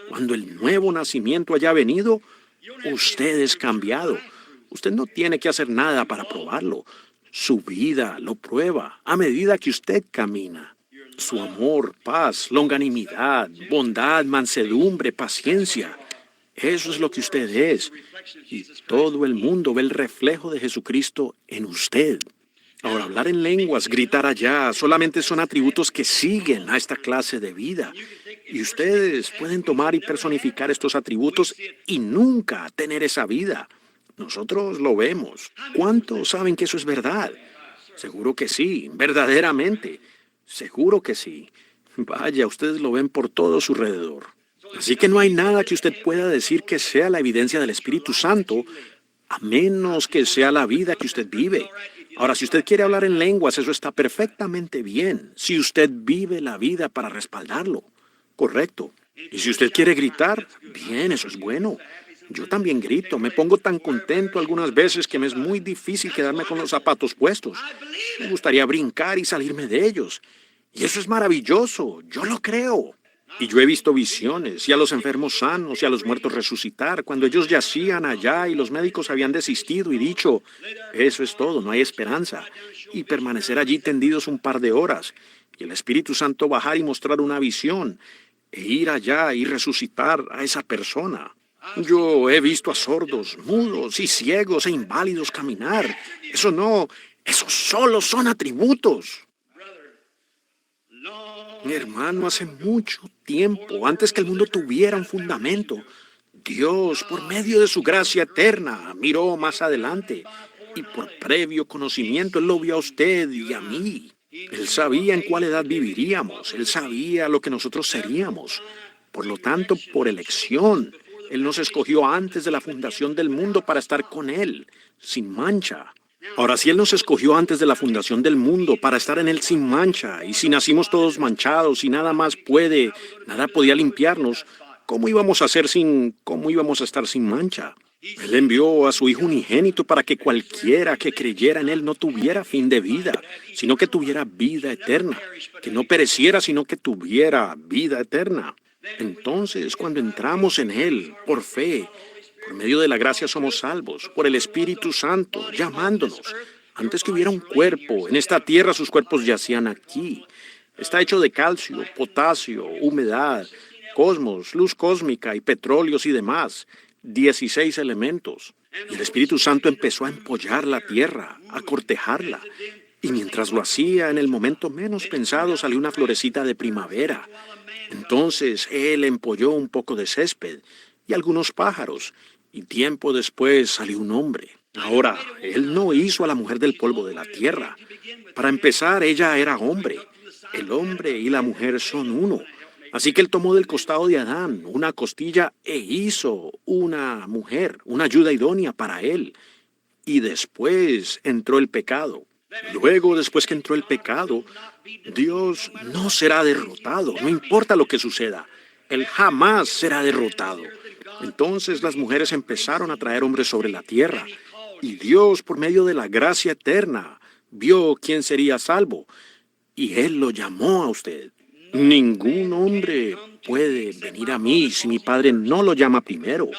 Cuando el nuevo nacimiento haya venido, usted es cambiado. Usted no tiene que hacer nada para probarlo. Su vida lo prueba a medida que usted camina. Su amor, paz, longanimidad, bondad, mansedumbre, paciencia. Eso es lo que usted es. Y todo el mundo ve el reflejo de Jesucristo en usted. Ahora, hablar en lenguas, gritar allá, solamente son atributos que siguen a esta clase de vida. Y ustedes pueden tomar y personificar estos atributos y nunca tener esa vida. Nosotros lo vemos. ¿Cuántos saben que eso es verdad? Seguro que sí, verdaderamente. Seguro que sí. Vaya, ustedes lo ven por todo su alrededor. Así que no hay nada que usted pueda decir que sea la evidencia del Espíritu Santo, a menos que sea la vida que usted vive. Ahora, si usted quiere hablar en lenguas, eso está perfectamente bien. Si usted vive la vida para respaldarlo, correcto. Y si usted quiere gritar, bien, eso es bueno. Yo también grito, me pongo tan contento algunas veces que me es muy difícil quedarme con los zapatos puestos. Me gustaría brincar y salirme de ellos. Y eso es maravilloso, yo lo creo. Y yo he visto visiones, y a los enfermos sanos, y a los muertos resucitar, cuando ellos yacían allá y los médicos habían desistido y dicho, eso es todo, no hay esperanza, y permanecer allí tendidos un par de horas, y el Espíritu Santo bajar y mostrar una visión, e ir allá y resucitar a esa persona. Yo he visto a sordos, mudos y ciegos e inválidos caminar. Esos solo son atributos. Mi hermano, hace mucho tiempo, antes que el mundo tuviera un fundamento, Dios, por medio de su gracia eterna, miró más adelante y por previo conocimiento Él lo vio a usted y a mí. Él sabía en cuál edad viviríamos, Él sabía lo que nosotros seríamos. Por lo tanto, por elección, Él nos escogió antes de la fundación del mundo para estar con Él, sin mancha. Ahora, si Él nos escogió antes de la fundación del mundo para estar en Él sin mancha, y si nacimos todos manchados y nada podía limpiarnos, ¿cómo íbamos a estar sin mancha? Él envió a su Hijo unigénito para que cualquiera que creyera en Él no tuviera fin de vida, sino que tuviera vida eterna, que no pereciera, sino que tuviera vida eterna. Entonces, cuando entramos en Él, por fe, por medio de la gracia somos salvos, por el Espíritu Santo, llamándonos. Antes que hubiera un cuerpo, en esta tierra sus cuerpos yacían aquí. Está hecho de calcio, potasio, humedad, cosmos, luz cósmica y petróleos y demás. 16 elementos. Y el Espíritu Santo empezó a empollar la tierra, a cortejarla. Y mientras lo hacía, en el momento menos pensado salió una florecita de primavera. Entonces Él empolló un poco de césped y algunos pájaros, y tiempo después salió un hombre. Ahora, Él no hizo a la mujer del polvo de la tierra. Para empezar, ella era hombre. El hombre y la mujer son uno. Así que Él tomó del costado de Adán una costilla e hizo una mujer, una ayuda idónea para él. Y después entró el pecado. Luego, después que entró el pecado, Dios no será derrotado, no importa lo que suceda. Él jamás será derrotado. Entonces las mujeres empezaron a traer hombres sobre la tierra. Y Dios, por medio de la gracia eterna, vio quién sería salvo. Y Él lo llamó a usted. Ningún hombre puede venir a mí si mi Padre no lo llama primero.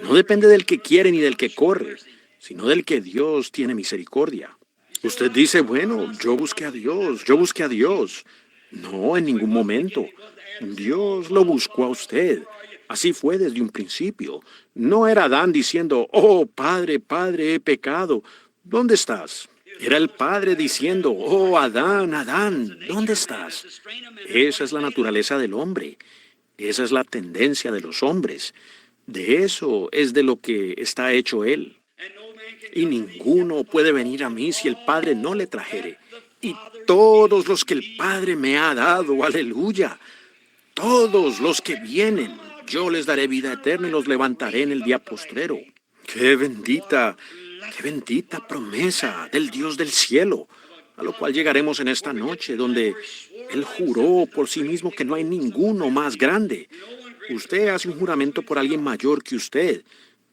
No depende del que quiere ni del que corre, sino del que Dios tiene misericordia. Usted dice, bueno, yo busqué a Dios. No, en ningún momento. Dios lo buscó a usted. Así fue desde un principio. No era Adán diciendo, oh, Padre, Padre, he pecado. ¿Dónde estás? Era el Padre diciendo, oh, Adán, Adán, ¿dónde estás? Esa es la naturaleza del hombre. Esa es la tendencia de los hombres. De eso es de lo que está hecho Él. Y ninguno puede venir a mí si el Padre no le trajere. Y todos los que el Padre me ha dado, aleluya, todos los que vienen, yo les daré vida eterna y los levantaré en el día postrero. Qué bendita promesa del Dios del cielo, a lo cual llegaremos en esta noche, donde Él juró por sí mismo que no hay ninguno más grande. Usted hace un juramento por alguien mayor que usted.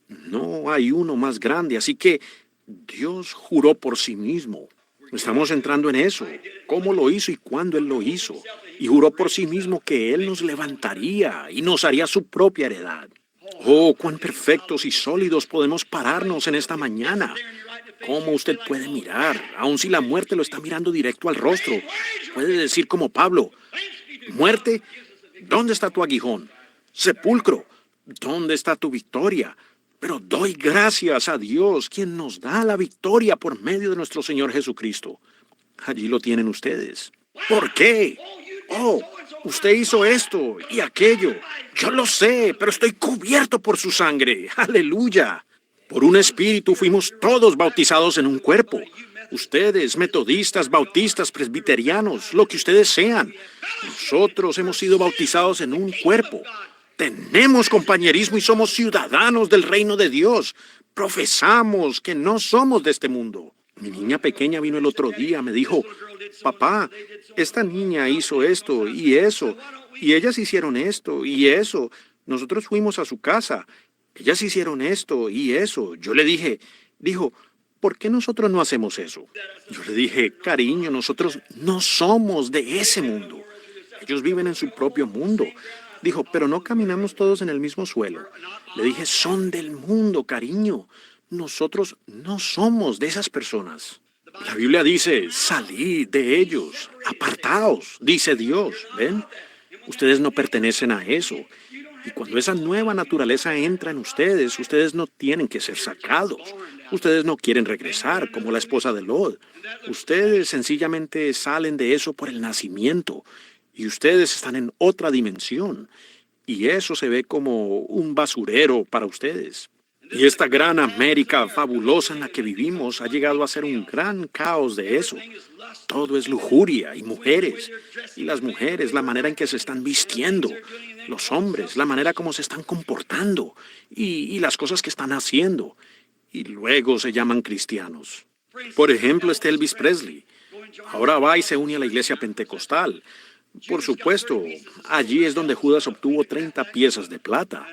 No hay uno más grande, así que Dios juró por sí mismo. Estamos entrando en eso, cómo lo hizo y cuándo Él lo hizo. Y juró por sí mismo que Él nos levantaría y nos haría su propia heredad. Oh, cuán perfectos y sólidos podemos pararnos en esta mañana. ¿Cómo usted puede mirar, aun si la muerte lo está mirando directo al rostro? Puede decir como Pablo, muerte, ¿dónde está tu aguijón? Sepulcro, ¿dónde está tu victoria? Pero doy gracias a Dios, quien nos da la victoria por medio de nuestro Señor Jesucristo. Allí lo tienen ustedes. ¿Por qué? Oh, usted hizo esto y aquello. Yo lo sé, pero estoy cubierto por su sangre. Aleluya. Por un espíritu fuimos todos bautizados en un cuerpo. Ustedes, metodistas, bautistas, presbiterianos, lo que ustedes sean. Nosotros hemos sido bautizados en un cuerpo. Tenemos compañerismo y somos ciudadanos del reino de Dios. Profesamos que no somos de este mundo. Mi niña pequeña vino el otro día, me dijo, papá, esta niña hizo esto y eso, y ellas hicieron esto y eso. Nosotros fuimos a su casa, ellas hicieron esto y eso. Yo le dije, dijo, ¿por qué nosotros no hacemos eso? Yo le dije, cariño, nosotros no somos de ese mundo. Ellos viven en su propio mundo. Dijo, pero no caminamos todos en el mismo suelo. Le dije, son del mundo, cariño. Nosotros no somos de esas personas. La Biblia dice, salid de ellos, apartaos, dice Dios. ¿Ven? Ustedes no pertenecen a eso. Y cuando esa nueva naturaleza entra en ustedes, ustedes no tienen que ser sacados. Ustedes no quieren regresar como la esposa de Lot. Ustedes sencillamente salen de eso por el nacimiento. Y ustedes están en otra dimensión. Y eso se ve como un basurero para ustedes. Y esta gran América fabulosa en la que vivimos ha llegado a ser un gran caos de eso. Todo es lujuria y mujeres. Y las mujeres, la manera en que se están vistiendo. Los hombres, la manera como se están comportando. Y las cosas que están haciendo. Y luego se llaman cristianos. Por ejemplo, este Elvis Presley. Ahora va y se une a la iglesia pentecostal. Por supuesto, allí es donde Judas obtuvo 30 piezas de plata.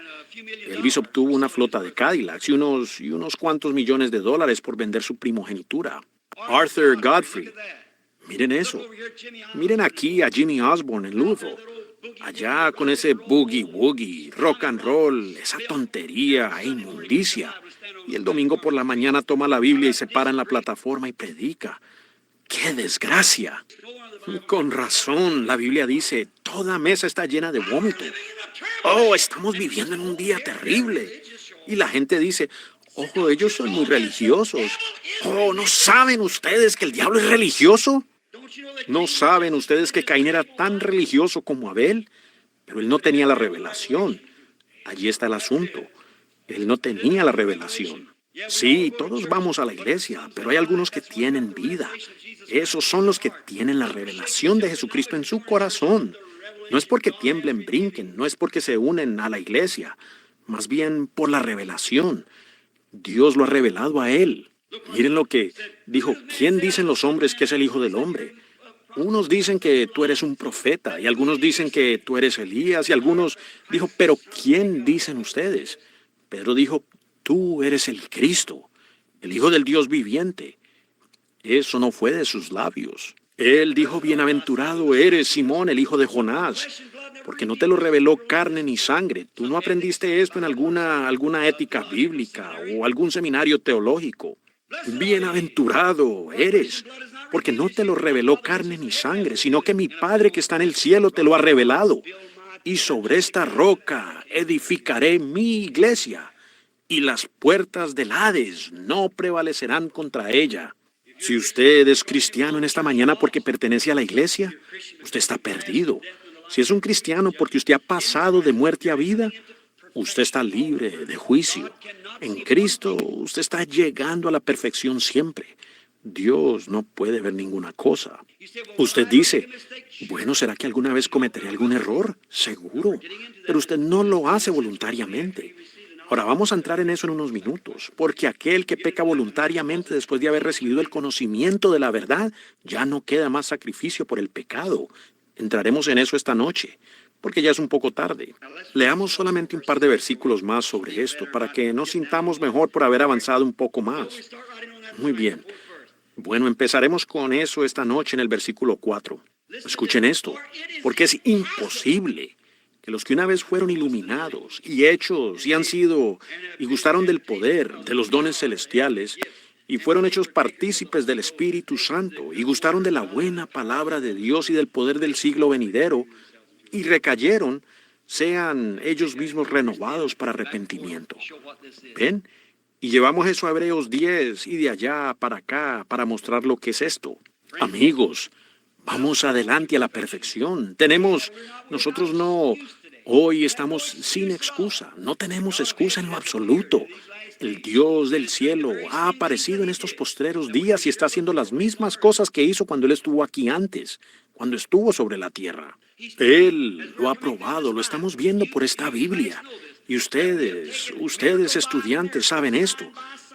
Elvis obtuvo una flota de Cadillacs y unos cuantos millones de dólares por vender su primogenitura. Arthur Godfrey. Miren eso. Miren aquí a Jimmy Osborne en Louisville. Allá con ese boogie woogie, rock and roll, esa tontería e inmundicia. Y el domingo por la mañana toma la Biblia y se para en la plataforma y predica. ¡Qué desgracia! Con razón, la Biblia dice, toda mesa está llena de vómito. Oh, estamos viviendo en un día terrible. Y la gente dice, ojo, ellos son muy religiosos. Oh, ¿no saben ustedes que el diablo es religioso? ¿No saben ustedes que Caín era tan religioso como Abel? Pero él no tenía la revelación. Allí está el asunto. Él no tenía la revelación. Sí, todos vamos a la iglesia, pero hay algunos que tienen vida. Esos son los que tienen la revelación de Jesucristo en su corazón. No es porque tiemblen, brinquen, no es porque se unen a la iglesia, más bien por la revelación. Dios lo ha revelado a él. Miren lo que dijo, ¿quién dicen los hombres que es el Hijo del Hombre? Unos dicen que tú eres un profeta y algunos dicen que tú eres Elías y algunos dijo, pero ¿quién dicen ustedes? Pedro dijo, tú eres el Cristo, el Hijo del Dios viviente. Eso no fue de sus labios. Él dijo, bienaventurado eres, Simón, el hijo de Jonás, porque no te lo reveló carne ni sangre. Tú no aprendiste esto en alguna ética bíblica o algún seminario teológico. Bienaventurado eres, porque no te lo reveló carne ni sangre, sino que mi Padre que está en el cielo te lo ha revelado. Y sobre esta roca edificaré mi iglesia, y las puertas del Hades no prevalecerán contra ella. Si usted es cristiano en esta mañana porque pertenece a la iglesia, usted está perdido. Si es un cristiano porque usted ha pasado de muerte a vida, Usted está libre de juicio. En Cristo usted está llegando a la perfección siempre. Dios no puede ver ninguna cosa. Usted dice, bueno, ¿será que alguna vez cometeré algún error? Seguro, pero usted no lo hace voluntariamente. Ahora vamos a entrar en eso en unos minutos, porque aquel que peca voluntariamente después de haber recibido el conocimiento de la verdad, ya no queda más sacrificio por el pecado. Entraremos en eso esta noche, porque ya es un poco tarde. Leamos solamente un par de versículos más sobre esto, para que nos sintamos mejor por haber avanzado un poco más. Muy bien. Bueno, empezaremos con eso esta noche en el versículo 4. Escuchen esto, porque es imposible que los que una vez fueron iluminados y hechos y han sido y gustaron del poder, de los dones celestiales, y fueron hechos partícipes del Espíritu Santo y gustaron de la buena palabra de Dios y del poder del siglo venidero, y recayeron, sean ellos mismos renovados para arrepentimiento. ¿Ven? Y llevamos eso a Hebreos 10 y de allá para acá para mostrar lo que es esto. Amigos, vamos adelante a la perfección. Nosotros no, hoy estamos sin excusa, no tenemos excusa en lo absoluto. El Dios del cielo ha aparecido en estos postreros días y está haciendo las mismas cosas que hizo cuando Él estuvo aquí antes, cuando estuvo sobre la tierra. Él lo ha probado, lo estamos viendo por esta Biblia. Y ustedes estudiantes saben esto,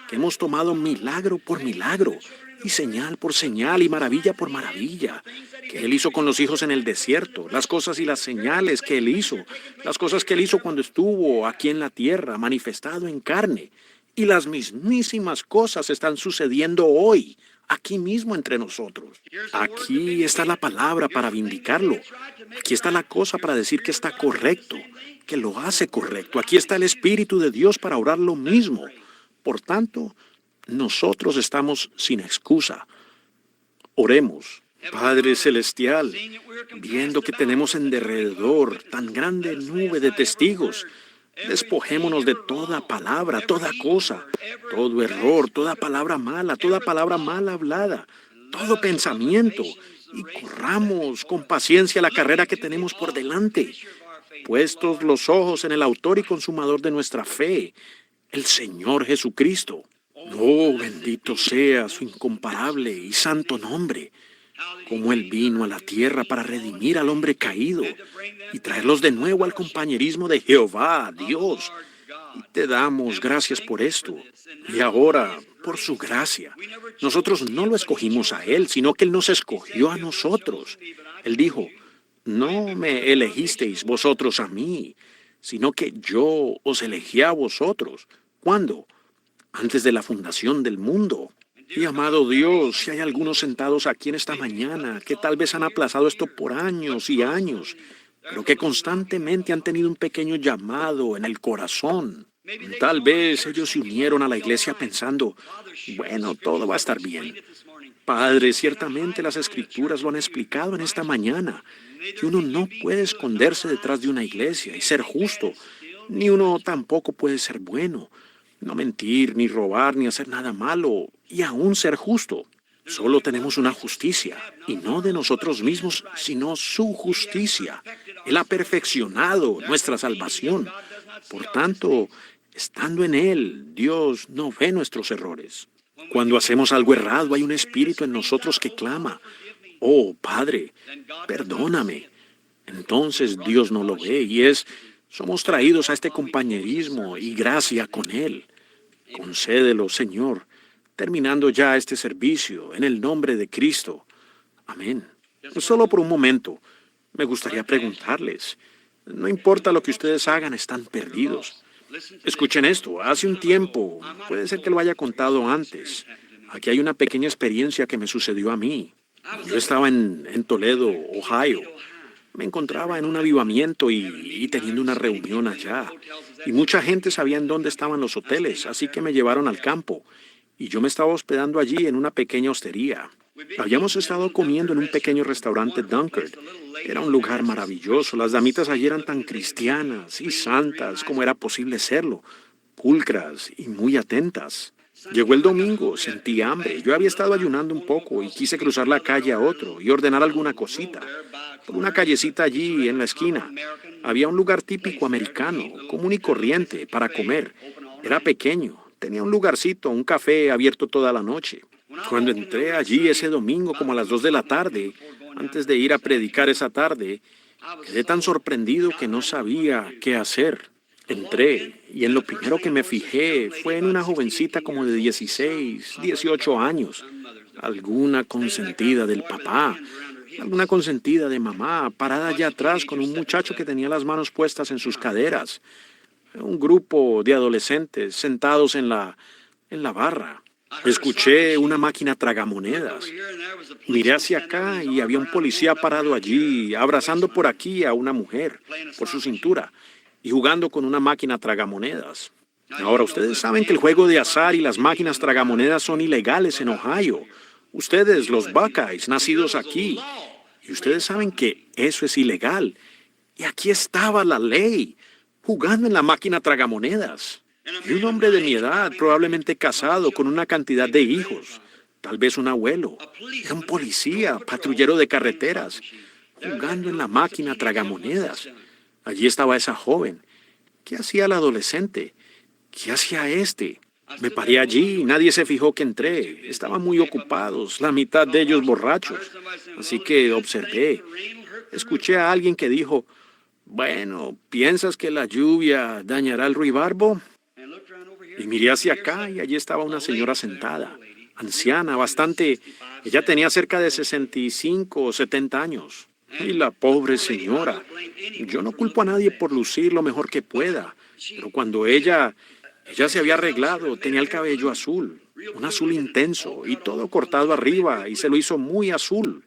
que hemos tomado milagro por milagro, y señal por señal, y maravilla por maravilla, que Él hizo con los hijos en el desierto, las cosas y las señales que Él hizo, las cosas que Él hizo cuando estuvo aquí en la tierra, manifestado en carne. Y las mismísimas cosas están sucediendo hoy, aquí mismo entre nosotros. Aquí está la palabra para vindicarlo. Aquí está la cosa para decir que está correcto, que lo hace correcto. Aquí está el Espíritu de Dios para orar lo mismo. Por tanto, nosotros estamos sin excusa. Oremos. Padre Celestial, viendo que tenemos en derredor tan grande nube de testigos, despojémonos de toda palabra, toda cosa, todo error, toda palabra mal hablada, todo pensamiento, y corramos con paciencia la carrera que tenemos por delante, puestos los ojos en el autor y consumador de nuestra fe, el Señor Jesucristo. Oh, bendito sea su incomparable y santo nombre, como Él vino a la tierra para redimir al hombre caído y traerlos de nuevo al compañerismo de Jehová, Dios. Y te damos gracias por esto. Y ahora, por su gracia, nosotros no lo escogimos a Él, sino que Él nos escogió a nosotros. Él dijo, no me elegisteis vosotros a mí, sino que yo os elegí a vosotros. ¿Cuándo? Antes de la fundación del mundo. Y amado Dios, si hay algunos sentados aquí en esta mañana que tal vez han aplazado esto por años y años, pero que constantemente han tenido un pequeño llamado en el corazón. Tal vez ellos se unieron a la iglesia pensando, bueno, todo va a estar bien. Padre, ciertamente las Escrituras lo han explicado en esta mañana, que uno no puede esconderse detrás de una iglesia y ser justo, ni uno tampoco puede ser bueno. No mentir, ni robar, ni hacer nada malo, y aún ser justo. Solo tenemos una justicia, y no de nosotros mismos, sino su justicia. Él ha perfeccionado nuestra salvación. Por tanto, estando en Él, Dios no ve nuestros errores. Cuando hacemos algo errado, hay un espíritu en nosotros que clama, oh, Padre, perdóname. Entonces Dios no lo ve, somos traídos a este compañerismo y gracia con Él. Concédelo, Señor, terminando ya este servicio, en el nombre de Cristo. Amén. Solo por un momento, me gustaría preguntarles, no importa lo que ustedes hagan, están perdidos. Escuchen esto, hace un tiempo, puede ser que lo haya contado antes, aquí hay una pequeña experiencia que me sucedió a mí. Yo estaba en Toledo, Ohio. Me encontraba en un avivamiento y teniendo una reunión allá. Y mucha gente sabía en dónde estaban los hoteles, así que me llevaron al campo. Y yo me estaba hospedando allí en una pequeña hostería. Habíamos estado comiendo en un pequeño restaurante Dunkard. Era un lugar maravilloso. Las damitas allí eran tan cristianas y santas como era posible serlo, pulcras y muy atentas. Llegó el domingo, sentí hambre. Yo había estado ayunando un poco y quise cruzar la calle a otro y ordenar alguna cosita. Por una callecita allí en la esquina había un lugar típico americano, común y corriente, para comer. Era pequeño, tenía un lugarcito, un café abierto toda la noche. Cuando entré allí ese domingo como a las 2 de la tarde, antes de ir a predicar esa tarde, quedé tan sorprendido que no sabía qué hacer. Entré y en lo primero que me fijé fue en una jovencita como de 16, 18 años, alguna consentida del papá, alguna consentida de mamá, parada allá atrás con un muchacho que tenía las manos puestas en sus caderas. Un grupo de adolescentes sentados en la barra. Escuché una máquina tragamonedas. Miré hacia acá y había un policía parado allí, abrazando por aquí a una mujer, por su cintura, y jugando con una máquina tragamonedas. Ahora, ustedes saben que el juego de azar y las máquinas tragamonedas son ilegales en Ohio. Ustedes, los Buckeyes, nacidos aquí. Y ustedes saben que eso es ilegal. Y aquí estaba la ley, jugando en la máquina tragamonedas. Y un hombre de mi edad, probablemente casado, con una cantidad de hijos, tal vez un abuelo, era un policía, patrullero de carreteras, jugando en la máquina tragamonedas. Allí estaba esa joven. ¿Qué hacía el adolescente? ¿Qué hacía este? Me paré allí y nadie se fijó que entré. Estaban muy ocupados, la mitad de ellos borrachos. Así que observé. Escuché a alguien que dijo, bueno, ¿piensas que la lluvia dañará el ruibarbo? Y miré hacia acá y allí estaba una señora sentada, anciana, bastante. Ella tenía cerca de 65 o 70 años. Y la pobre señora. Yo no culpo a nadie por lucir lo mejor que pueda, pero cuando ella se había arreglado, tenía el cabello azul, un azul intenso y todo cortado arriba y se lo hizo muy azul.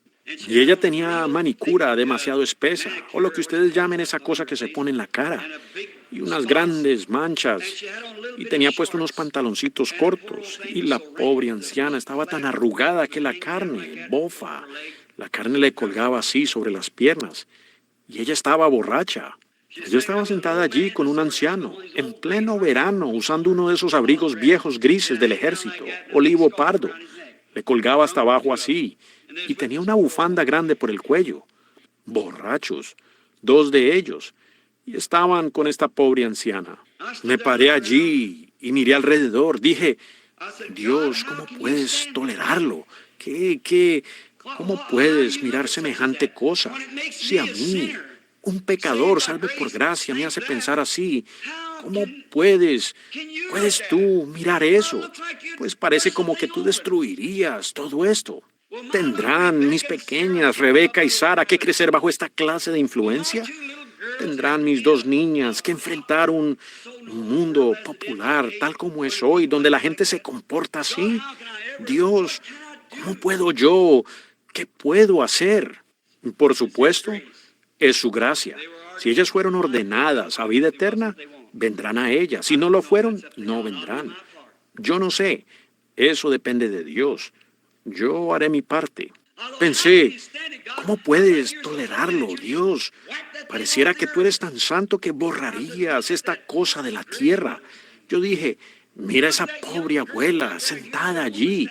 Y ella tenía manicura demasiado espesa, o lo que ustedes llamen esa cosa que se pone en la cara, y unas grandes manchas, y tenía puesto unos pantaloncitos cortos, y la pobre anciana estaba tan arrugada que la carne, bofa, la carne le colgaba así sobre las piernas, y ella estaba borracha. Ella estaba sentada allí con un anciano, en pleno verano, usando uno de esos abrigos viejos grises del ejército, olivo pardo. Le colgaba hasta abajo así, y tenía una bufanda grande por el cuello. Borrachos, 2 de ellos, y estaban con esta pobre anciana. Me paré allí y miré alrededor. Dije, Dios, ¿cómo puedes tolerarlo? ¿Cómo puedes mirar semejante cosa? Si a mí, un pecador, salvo por gracia, me hace pensar así, ¿cómo puedes tú mirar eso? Pues parece como que tú destruirías todo esto. ¿Tendrán mis pequeñas Rebeca y Sara que crecer bajo esta clase de influencia? ¿Tendrán mis 2 niñas que enfrentar un mundo popular tal como es hoy, donde la gente se comporta así? Dios, ¿cómo puedo yo? ¿Qué puedo hacer? Por supuesto, es su gracia. Si ellas fueron ordenadas a vida eterna, vendrán a ella. Si no lo fueron, no vendrán. Yo no sé. Eso depende de Dios. Yo haré mi parte. Pensé, ¿cómo puedes tolerarlo, Dios? Pareciera que tú eres tan santo que borrarías esta cosa de la tierra. Yo dije, mira esa pobre abuela sentada allí.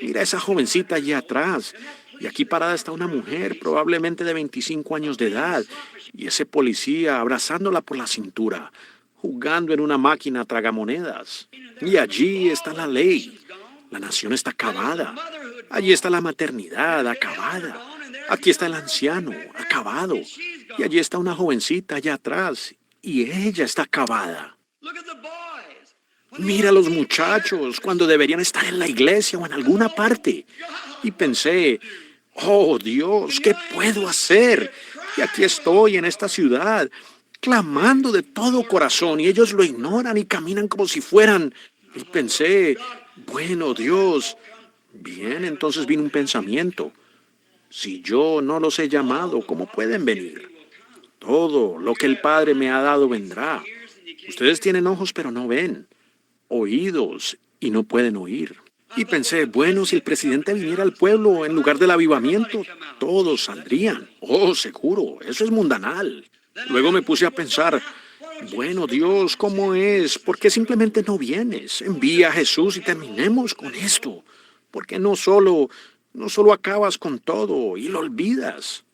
Mira esa jovencita allí atrás. Y aquí parada está una mujer, probablemente de 25 años de edad, y ese policía abrazándola por la cintura, jugando en una máquina tragamonedas. Y allí está la ley. La nación está acabada. Allí está la maternidad, acabada. Aquí está el anciano, acabado. Y allí está una jovencita allá atrás, y ella está acabada. Mira a los muchachos cuando deberían estar en la iglesia o en alguna parte. Y pensé, oh Dios, ¿qué puedo hacer? Y aquí estoy en esta ciudad, clamando de todo corazón, y ellos lo ignoran y caminan como si fueran. Y pensé, bueno Dios, bien, entonces vino un pensamiento. Si yo no los he llamado, ¿cómo pueden venir? Todo lo que el Padre me ha dado vendrá. Ustedes tienen ojos pero no ven, oídos y no pueden oír. Y pensé, bueno, si el presidente viniera al pueblo en lugar del avivamiento, todos saldrían. Oh, seguro, eso es mundanal. Luego me puse a pensar, Bueno, Dios, ¿cómo es? ¿Por qué simplemente no vienes? Envía a Jesús y terminemos con esto. ¿Por qué no solo acabas con todo y lo olvidas?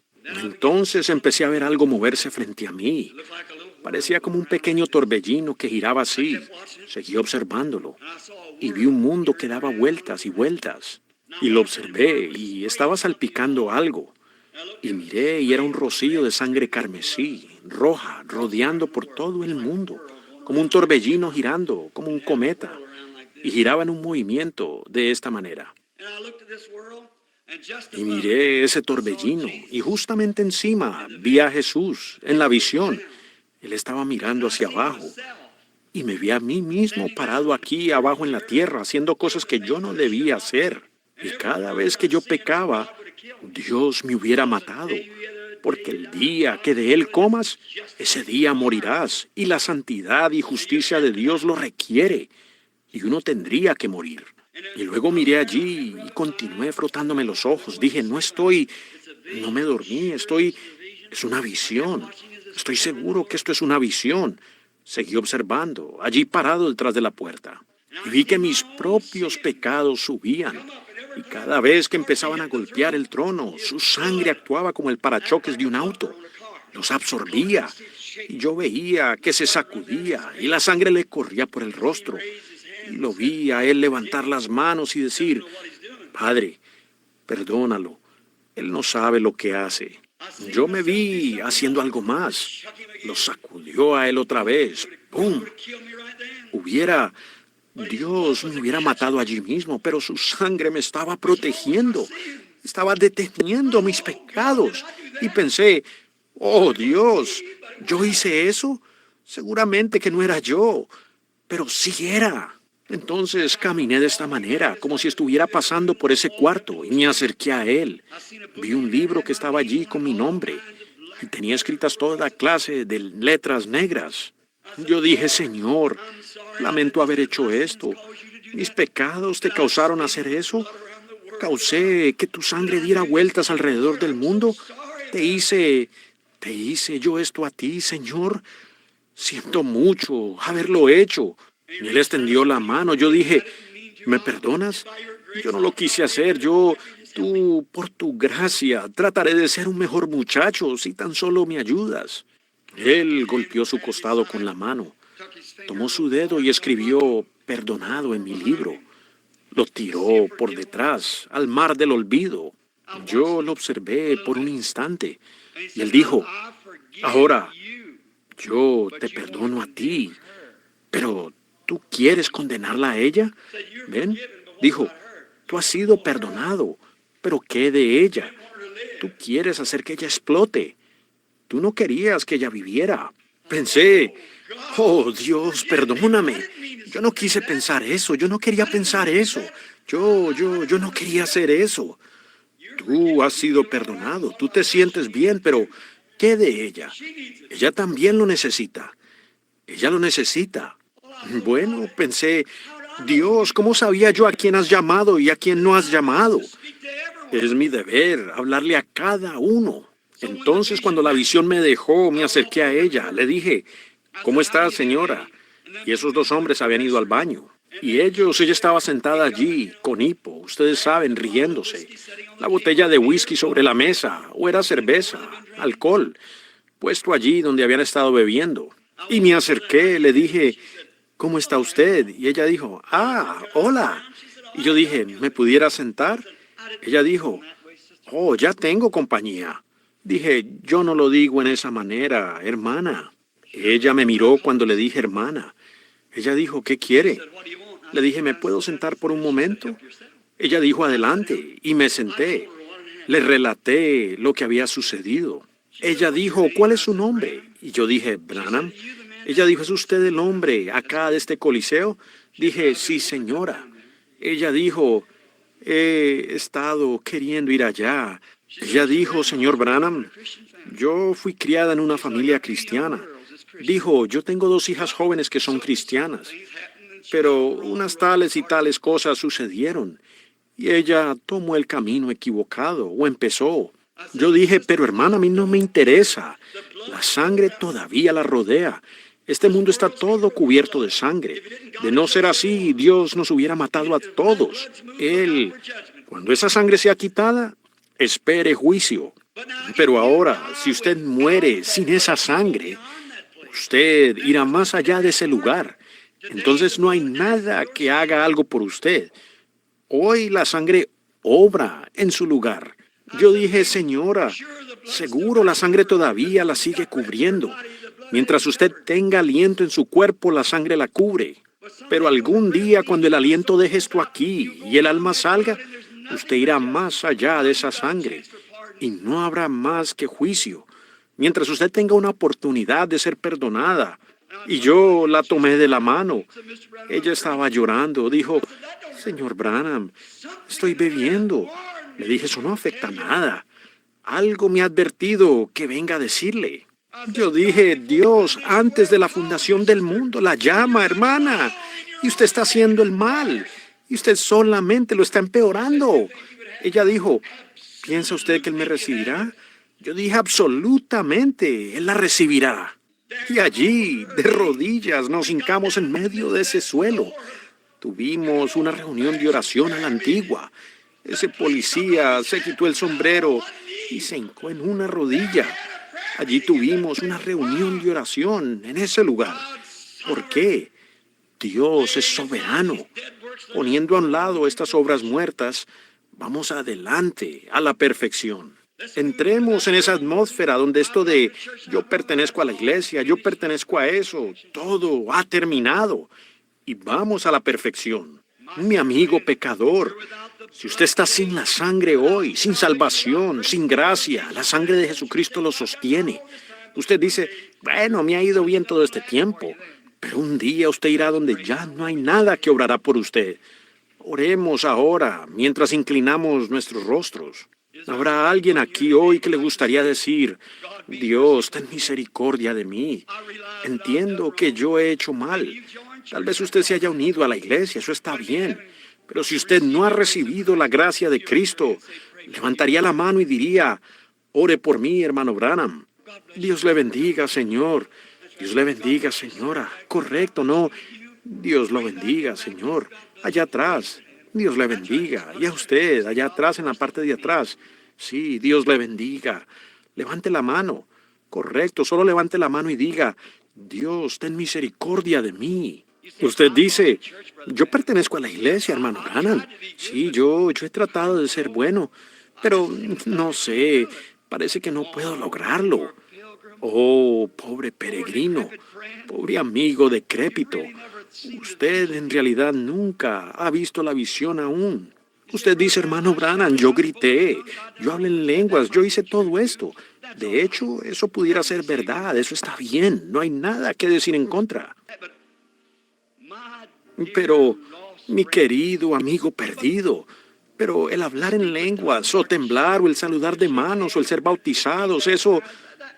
Entonces empecé a ver algo moverse frente a mí. Parecía como un pequeño torbellino que giraba así. Seguí observándolo y vi un mundo que daba vueltas y vueltas. Y lo observé y estaba salpicando algo. Y miré y era un rocío de sangre carmesí, roja, rodeando por todo el mundo, como un torbellino girando, como un cometa. Y giraba en un movimiento de esta manera. Y miré ese torbellino y justamente encima vi a Jesús en la visión. Él estaba mirando hacia abajo y me vi a mí mismo parado aquí abajo en la tierra haciendo cosas que yo no debía hacer. Y cada vez que yo pecaba, Dios me hubiera matado, porque el día que de Él comas, ese día morirás, y la santidad y justicia de Dios lo requiere, y uno tendría que morir. Y luego miré allí y continué frotándome los ojos. Dije, no me dormí, es una visión. Estoy seguro que esto es una visión. Seguí observando, allí parado detrás de la puerta, y vi que mis propios pecados subían. Y cada vez que empezaban a golpear el trono, su sangre actuaba como el parachoques de un auto. Los absorbía. Y yo veía que se sacudía y la sangre le corría por el rostro. Y lo vi a él levantar las manos y decir, Padre, perdónalo. Él no sabe lo que hace. Yo me vi haciendo algo más. Lo sacudió a él otra vez. ¡Pum! Dios me hubiera matado allí mismo, pero su sangre me estaba protegiendo. Estaba deteniendo mis pecados. Y pensé, oh Dios, ¿yo hice eso? Seguramente que no era yo, pero sí era. Entonces caminé de esta manera, como si estuviera pasando por ese cuarto, y me acerqué a él. Vi un libro que estaba allí con mi nombre, y tenía escritas toda clase de letras negras. Yo dije, Señor, lamento haber hecho esto. ¿Mis pecados te causaron hacer eso? ¿Causé que tu sangre diera vueltas alrededor del mundo? ¿Te hice yo esto a ti, Señor? Siento mucho haberlo hecho. Y él extendió la mano. Yo dije, ¿me perdonas? Yo no lo quise hacer. Tú, por tu gracia, trataré de ser un mejor muchacho si tan solo me ayudas. Él golpeó su costado con la mano, tomó su dedo y escribió perdonado en mi libro. Lo tiró por detrás al mar del olvido. Yo lo observé por un instante y él dijo, ahora yo te perdono a ti, pero ¿tú quieres condenarla a ella? ¿Ven? Dijo, tú has sido perdonado, pero ¿qué de ella? Tú quieres hacer que ella explote. Tú no querías que ella viviera. Pensé, oh Dios, perdóname. Yo no quise pensar eso, yo no quería pensar eso. Yo no quería hacer eso. Tú has sido perdonado, tú te sientes bien, pero ¿qué de ella? Ella también lo necesita. Ella lo necesita. Bueno, pensé, Dios, ¿cómo sabía yo a quién has llamado y a quién no has llamado? Es mi deber hablarle a cada uno. Entonces, cuando la visión me dejó, me acerqué a ella. Le dije, ¿cómo está, señora? Y esos dos hombres habían ido al baño. Y ella estaba sentada allí, con hipo, ustedes saben, riéndose. La botella de whisky sobre la mesa, o era cerveza, alcohol, puesto allí donde habían estado bebiendo. Y me acerqué, le dije, ¿cómo está usted? Y ella dijo, hola. Y yo dije, ¿me pudiera sentar? Ella dijo, oh, ya tengo compañía. Dije, yo no lo digo en esa manera, hermana. Ella me miró cuando le dije hermana. Ella dijo, ¿qué quiere? Le dije, ¿me puedo sentar por un momento? Ella dijo, adelante, y me senté. Le relaté lo que había sucedido. Ella dijo, ¿cuál es su nombre? Y yo dije, Branham. Ella dijo, ¿es usted el hombre acá de este coliseo? Dije, sí, señora. Ella dijo, he estado queriendo ir allá. Ella dijo, señor Branham, yo fui criada en una familia cristiana. Dijo, yo tengo dos hijas jóvenes que son cristianas, pero unas tales y tales cosas sucedieron y ella tomó el camino equivocado o empezó. Yo dije, pero hermana, a mí no me interesa. La sangre todavía la rodea. Este mundo está todo cubierto de sangre. De no ser así, Dios nos hubiera matado a todos. Cuando esa sangre sea quitada, espere juicio. Pero ahora, si usted muere sin esa sangre, usted irá más allá de ese lugar. Entonces no hay nada que haga algo por usted. Hoy la sangre obra en su lugar. Yo dije, señora, seguro la sangre todavía la sigue cubriendo. Mientras usted tenga aliento en su cuerpo, la sangre la cubre. Pero algún día, cuando el aliento deje esto aquí y el alma salga, usted irá más allá de esa sangre y no habrá más que juicio. Mientras usted tenga una oportunidad de ser perdonada. Y yo la tomé de la mano. Ella estaba llorando. Dijo, señor Branham, estoy bebiendo. Le dije, eso no afecta nada. Algo me ha advertido que venga a decirle. Yo dije, Dios, antes de la fundación del mundo, la llama, hermana. Y usted está haciendo el mal. Y usted solamente lo está empeorando. Ella dijo, ¿piensa usted que Él me recibirá? Yo dije, absolutamente, Él la recibirá. Y allí, de rodillas, nos hincamos en medio de ese suelo. Tuvimos una reunión de oración a la antigua. Ese policía se quitó el sombrero y se hincó en una rodilla. Allí tuvimos una reunión de oración en ese lugar. ¿Por qué? Dios es soberano. Poniendo a un lado estas obras muertas, vamos adelante a la perfección. Entremos en esa atmósfera donde esto de yo pertenezco a la iglesia, yo pertenezco a eso, todo ha terminado y vamos a la perfección. Mi amigo pecador, si usted está sin la sangre hoy, sin salvación, sin gracia, la sangre de Jesucristo lo sostiene. Usted dice, bueno, me ha ido bien todo este tiempo, pero un día usted irá donde ya no hay nada que obrará por usted. Oremos ahora mientras inclinamos nuestros rostros. ¿Habrá alguien aquí hoy que le gustaría decir, Dios, ten misericordia de mí? Entiendo que yo he hecho mal. Tal vez usted se haya unido a la iglesia, eso está bien. Pero si usted no ha recibido la gracia de Cristo, levantaría la mano y diría, ore por mí, hermano Branham. Dios le bendiga, Señor. Dios le bendiga, señora. Correcto, no. Dios lo bendiga, Señor. Allá atrás. Dios le bendiga. Y a usted, allá atrás, en la parte de atrás. Sí, Dios le bendiga. Levante la mano. Correcto, solo levante la mano y diga, Dios, ten misericordia de mí. Usted dice, yo pertenezco a la iglesia, hermano Branham. Sí, yo he tratado de ser bueno, pero no sé, parece que no puedo lograrlo. Oh, pobre peregrino, pobre amigo decrépito. Usted en realidad nunca ha visto la visión aún. Usted dice, hermano Branham, yo grité, yo hablé en lenguas, yo hice todo esto. De hecho, eso pudiera ser verdad, eso está bien, no hay nada que decir en contra. Pero, mi querido amigo perdido, pero el hablar en lenguas, o temblar, o el saludar de manos, o el ser bautizados,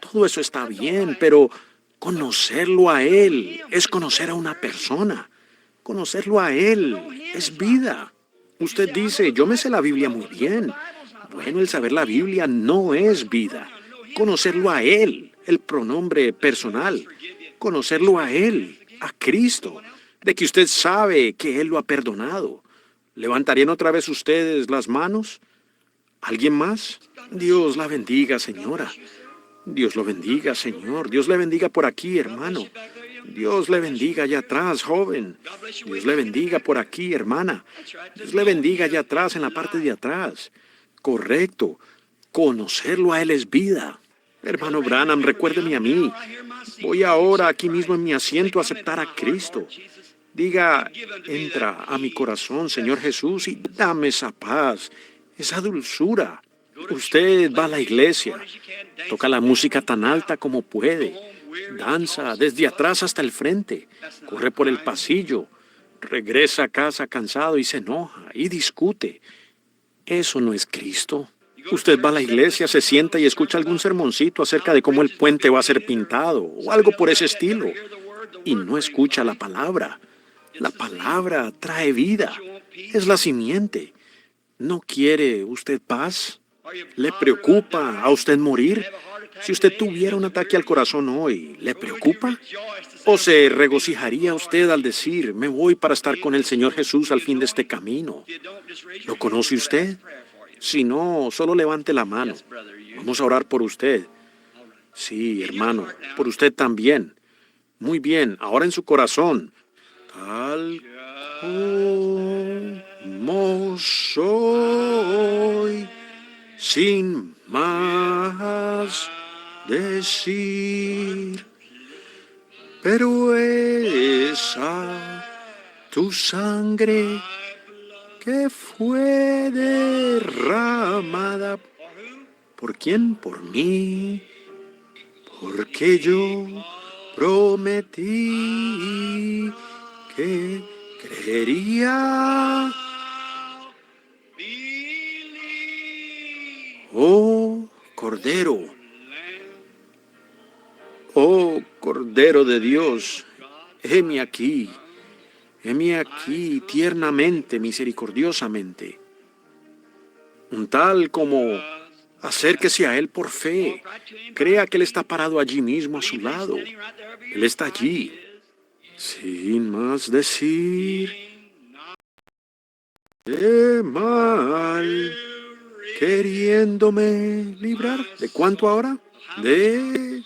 todo eso está bien, pero conocerlo a Él es conocer a una persona. Conocerlo a Él es vida. Usted dice, yo me sé la Biblia muy bien. Bueno, el saber la Biblia no es vida. Conocerlo a Él, el pronombre personal. Conocerlo a Él, a Cristo, de que usted sabe que Él lo ha perdonado. ¿Levantarían otra vez ustedes las manos? ¿Alguien más? Dios la bendiga, señora. Dios lo bendiga, Señor. Dios le bendiga por aquí, hermano. Dios le bendiga allá atrás, joven. Dios le bendiga por aquí, hermana. Dios le bendiga allá atrás, en la parte de atrás. Correcto. Conocerlo a Él es vida. Hermano Branham, recuérdeme a mí. Voy ahora aquí mismo en mi asiento a aceptar a Cristo. Diga, entra a mi corazón, Señor Jesús, y dame esa paz, esa dulzura. Usted va a la iglesia, toca la música tan alta como puede, danza desde atrás hasta el frente, corre por el pasillo, regresa a casa cansado y se enoja y discute. Eso no es Cristo. Usted va a la iglesia, se sienta y escucha algún sermoncito acerca de cómo el puente va a ser pintado o algo por ese estilo, y no escucha la palabra. La palabra trae vida, es la simiente. ¿No quiere usted paz? ¿Le preocupa a usted morir? Si usted tuviera un ataque al corazón hoy, ¿le preocupa? ¿O se regocijaría usted al decir, me voy para estar con el Señor Jesús al fin de este camino? ¿Lo conoce usted? Si no, solo levante la mano. Vamos a orar por usted. Sí, hermano, por usted también. Muy bien, ahora en su corazón. Tal como soy, sin más decir, pero esa tu sangre que fue derramada. ¿Por quién? Por mí. Porque yo prometí que creería. Oh, Cordero. Oh, Cordero de Dios, heme aquí tiernamente, misericordiosamente. Un tal como acérquese a Él por fe, crea que Él está parado allí mismo a su lado. Él está allí, sin más decir, de mal, queriéndome librar. ¿De cuánto ahora? De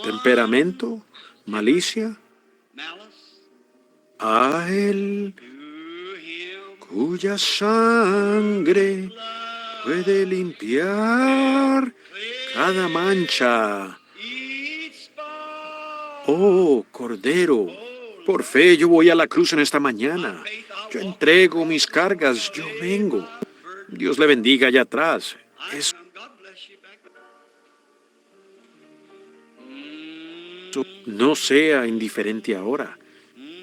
temperamento, malicia, a Él cuya sangre puede limpiar cada mancha. Oh, Cordero, por fe yo voy a la cruz en esta mañana. Yo entrego mis cargas, yo vengo. Dios le bendiga allá atrás. No sea indiferente ahora.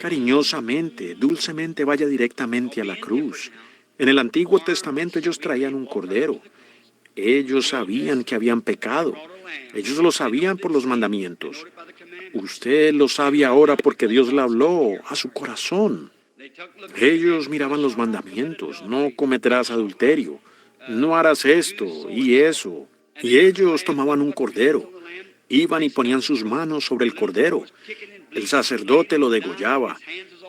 Cariñosamente, dulcemente vaya directamente a la cruz. En el Antiguo Testamento ellos traían un cordero. Ellos sabían que habían pecado. Ellos lo sabían por los mandamientos. Usted lo sabe ahora porque Dios le habló a su corazón. Ellos miraban los mandamientos. No cometerás adulterio. No harás esto y eso. Y ellos tomaban un cordero. Iban y ponían sus manos sobre el cordero. El sacerdote lo degollaba.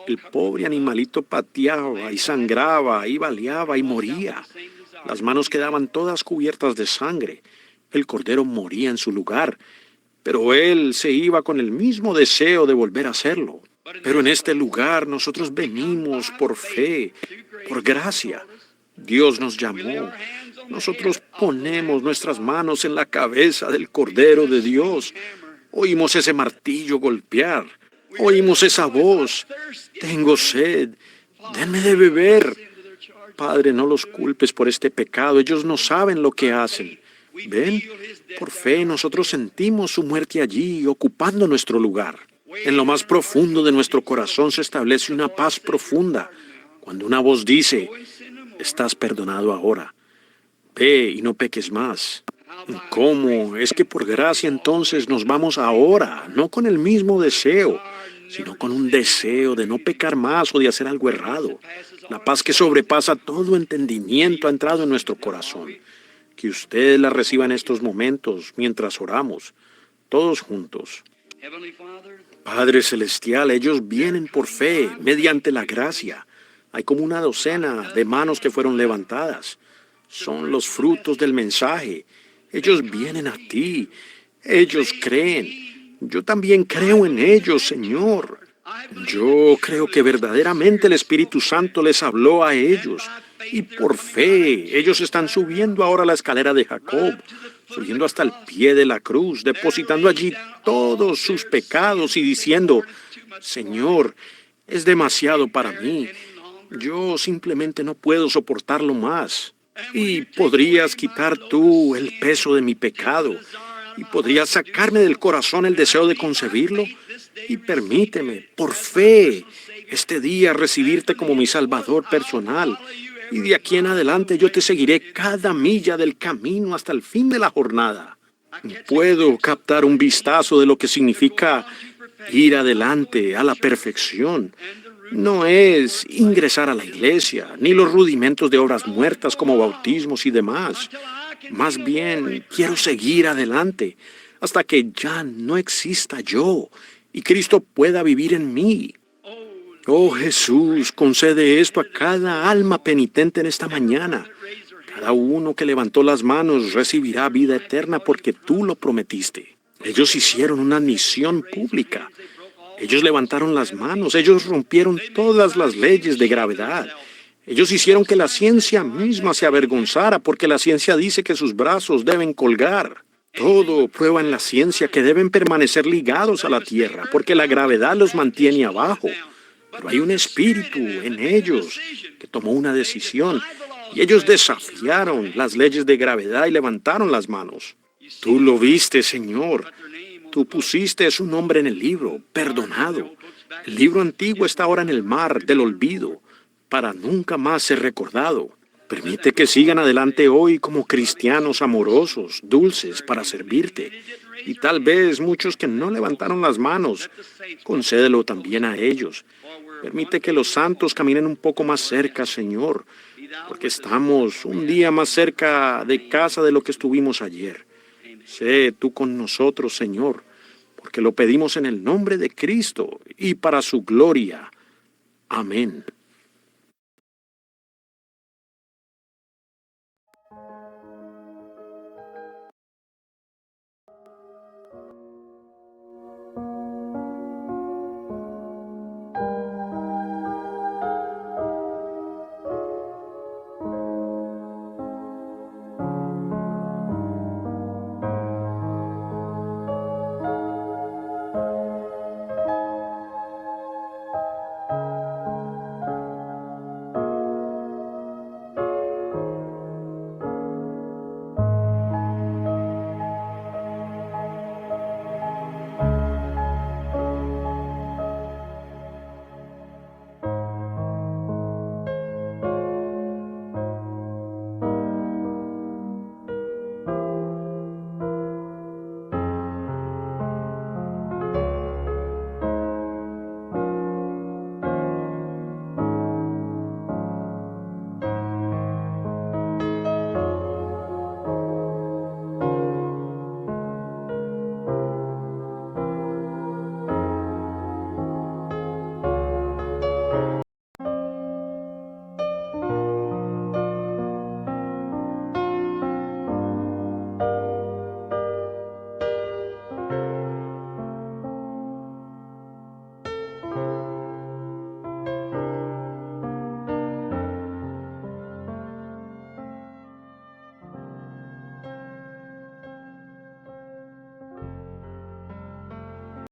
El pobre animalito pateaba y sangraba y baleaba y moría. Las manos quedaban todas cubiertas de sangre. El cordero moría en su lugar, pero él se iba con el mismo deseo de volver a hacerlo. Pero en este lugar nosotros venimos por fe, por gracia. Dios nos llamó. Nosotros ponemos nuestras manos en la cabeza del Cordero de Dios. Oímos ese martillo golpear. Oímos esa voz. Tengo sed. Denme de beber. Padre, no los culpes por este pecado. Ellos no saben lo que hacen. ¿Ven? Por fe nosotros sentimos su muerte allí, ocupando nuestro lugar. En lo más profundo de nuestro corazón se establece una paz profunda. Cuando una voz dice, estás perdonado ahora. Ve y no peques más. ¿Cómo? Es que por gracia entonces nos vamos ahora, no con el mismo deseo, sino con un deseo de no pecar más o de hacer algo errado. La paz que sobrepasa todo entendimiento ha entrado en nuestro corazón. Que usted la reciba en estos momentos mientras oramos, todos juntos. Padre Celestial, ellos vienen por fe, mediante la gracia. Hay como una docena de manos que fueron levantadas. Son los frutos del mensaje. Ellos vienen a ti. Ellos creen. Yo también creo en ellos, Señor. Yo creo que verdaderamente el Espíritu Santo les habló a ellos. Y por fe, ellos están subiendo ahora la escalera de Jacob, subiendo hasta el pie de la cruz, depositando allí todos sus pecados y diciendo, Señor, es demasiado para mí. Yo simplemente no puedo soportarlo más. Y podrías quitar tú el peso de mi pecado. Y podrías sacarme del corazón el deseo de concebirlo. Y permíteme, por fe, este día recibirte como mi Salvador personal. Y de aquí en adelante yo te seguiré cada milla del camino hasta el fin de la jornada. Puedo captar un vistazo de lo que significa ir adelante a la perfección. No es ingresar a la iglesia, ni los rudimentos de obras muertas como bautismos y demás. Más bien, quiero seguir adelante hasta que ya no exista yo y Cristo pueda vivir en mí. Oh Jesús, concede esto a cada alma penitente en esta mañana. Cada uno que levantó las manos recibirá vida eterna porque tú lo prometiste. Ellos hicieron una admisión pública. Ellos levantaron las manos, ellos rompieron todas las leyes de gravedad. Ellos hicieron que la ciencia misma se avergonzara porque la ciencia dice que sus brazos deben colgar. Todo prueba en la ciencia que deben permanecer ligados a la tierra porque la gravedad los mantiene abajo. Pero hay un espíritu en ellos que tomó una decisión y ellos desafiaron las leyes de gravedad y levantaron las manos. Tú lo viste, Señor. Tú pusiste su nombre en el libro, perdonado. El libro antiguo está ahora en el mar del olvido, para nunca más ser recordado. Permite que sigan adelante hoy como cristianos amorosos, dulces, para servirte. Y tal vez muchos que no levantaron las manos, concédelo también a ellos. Permite que los santos caminen un poco más cerca, Señor, porque estamos un día más cerca de casa de lo que estuvimos ayer. Sé tú con nosotros, Señor, porque lo pedimos en el nombre de Cristo y para su gloria. Amén.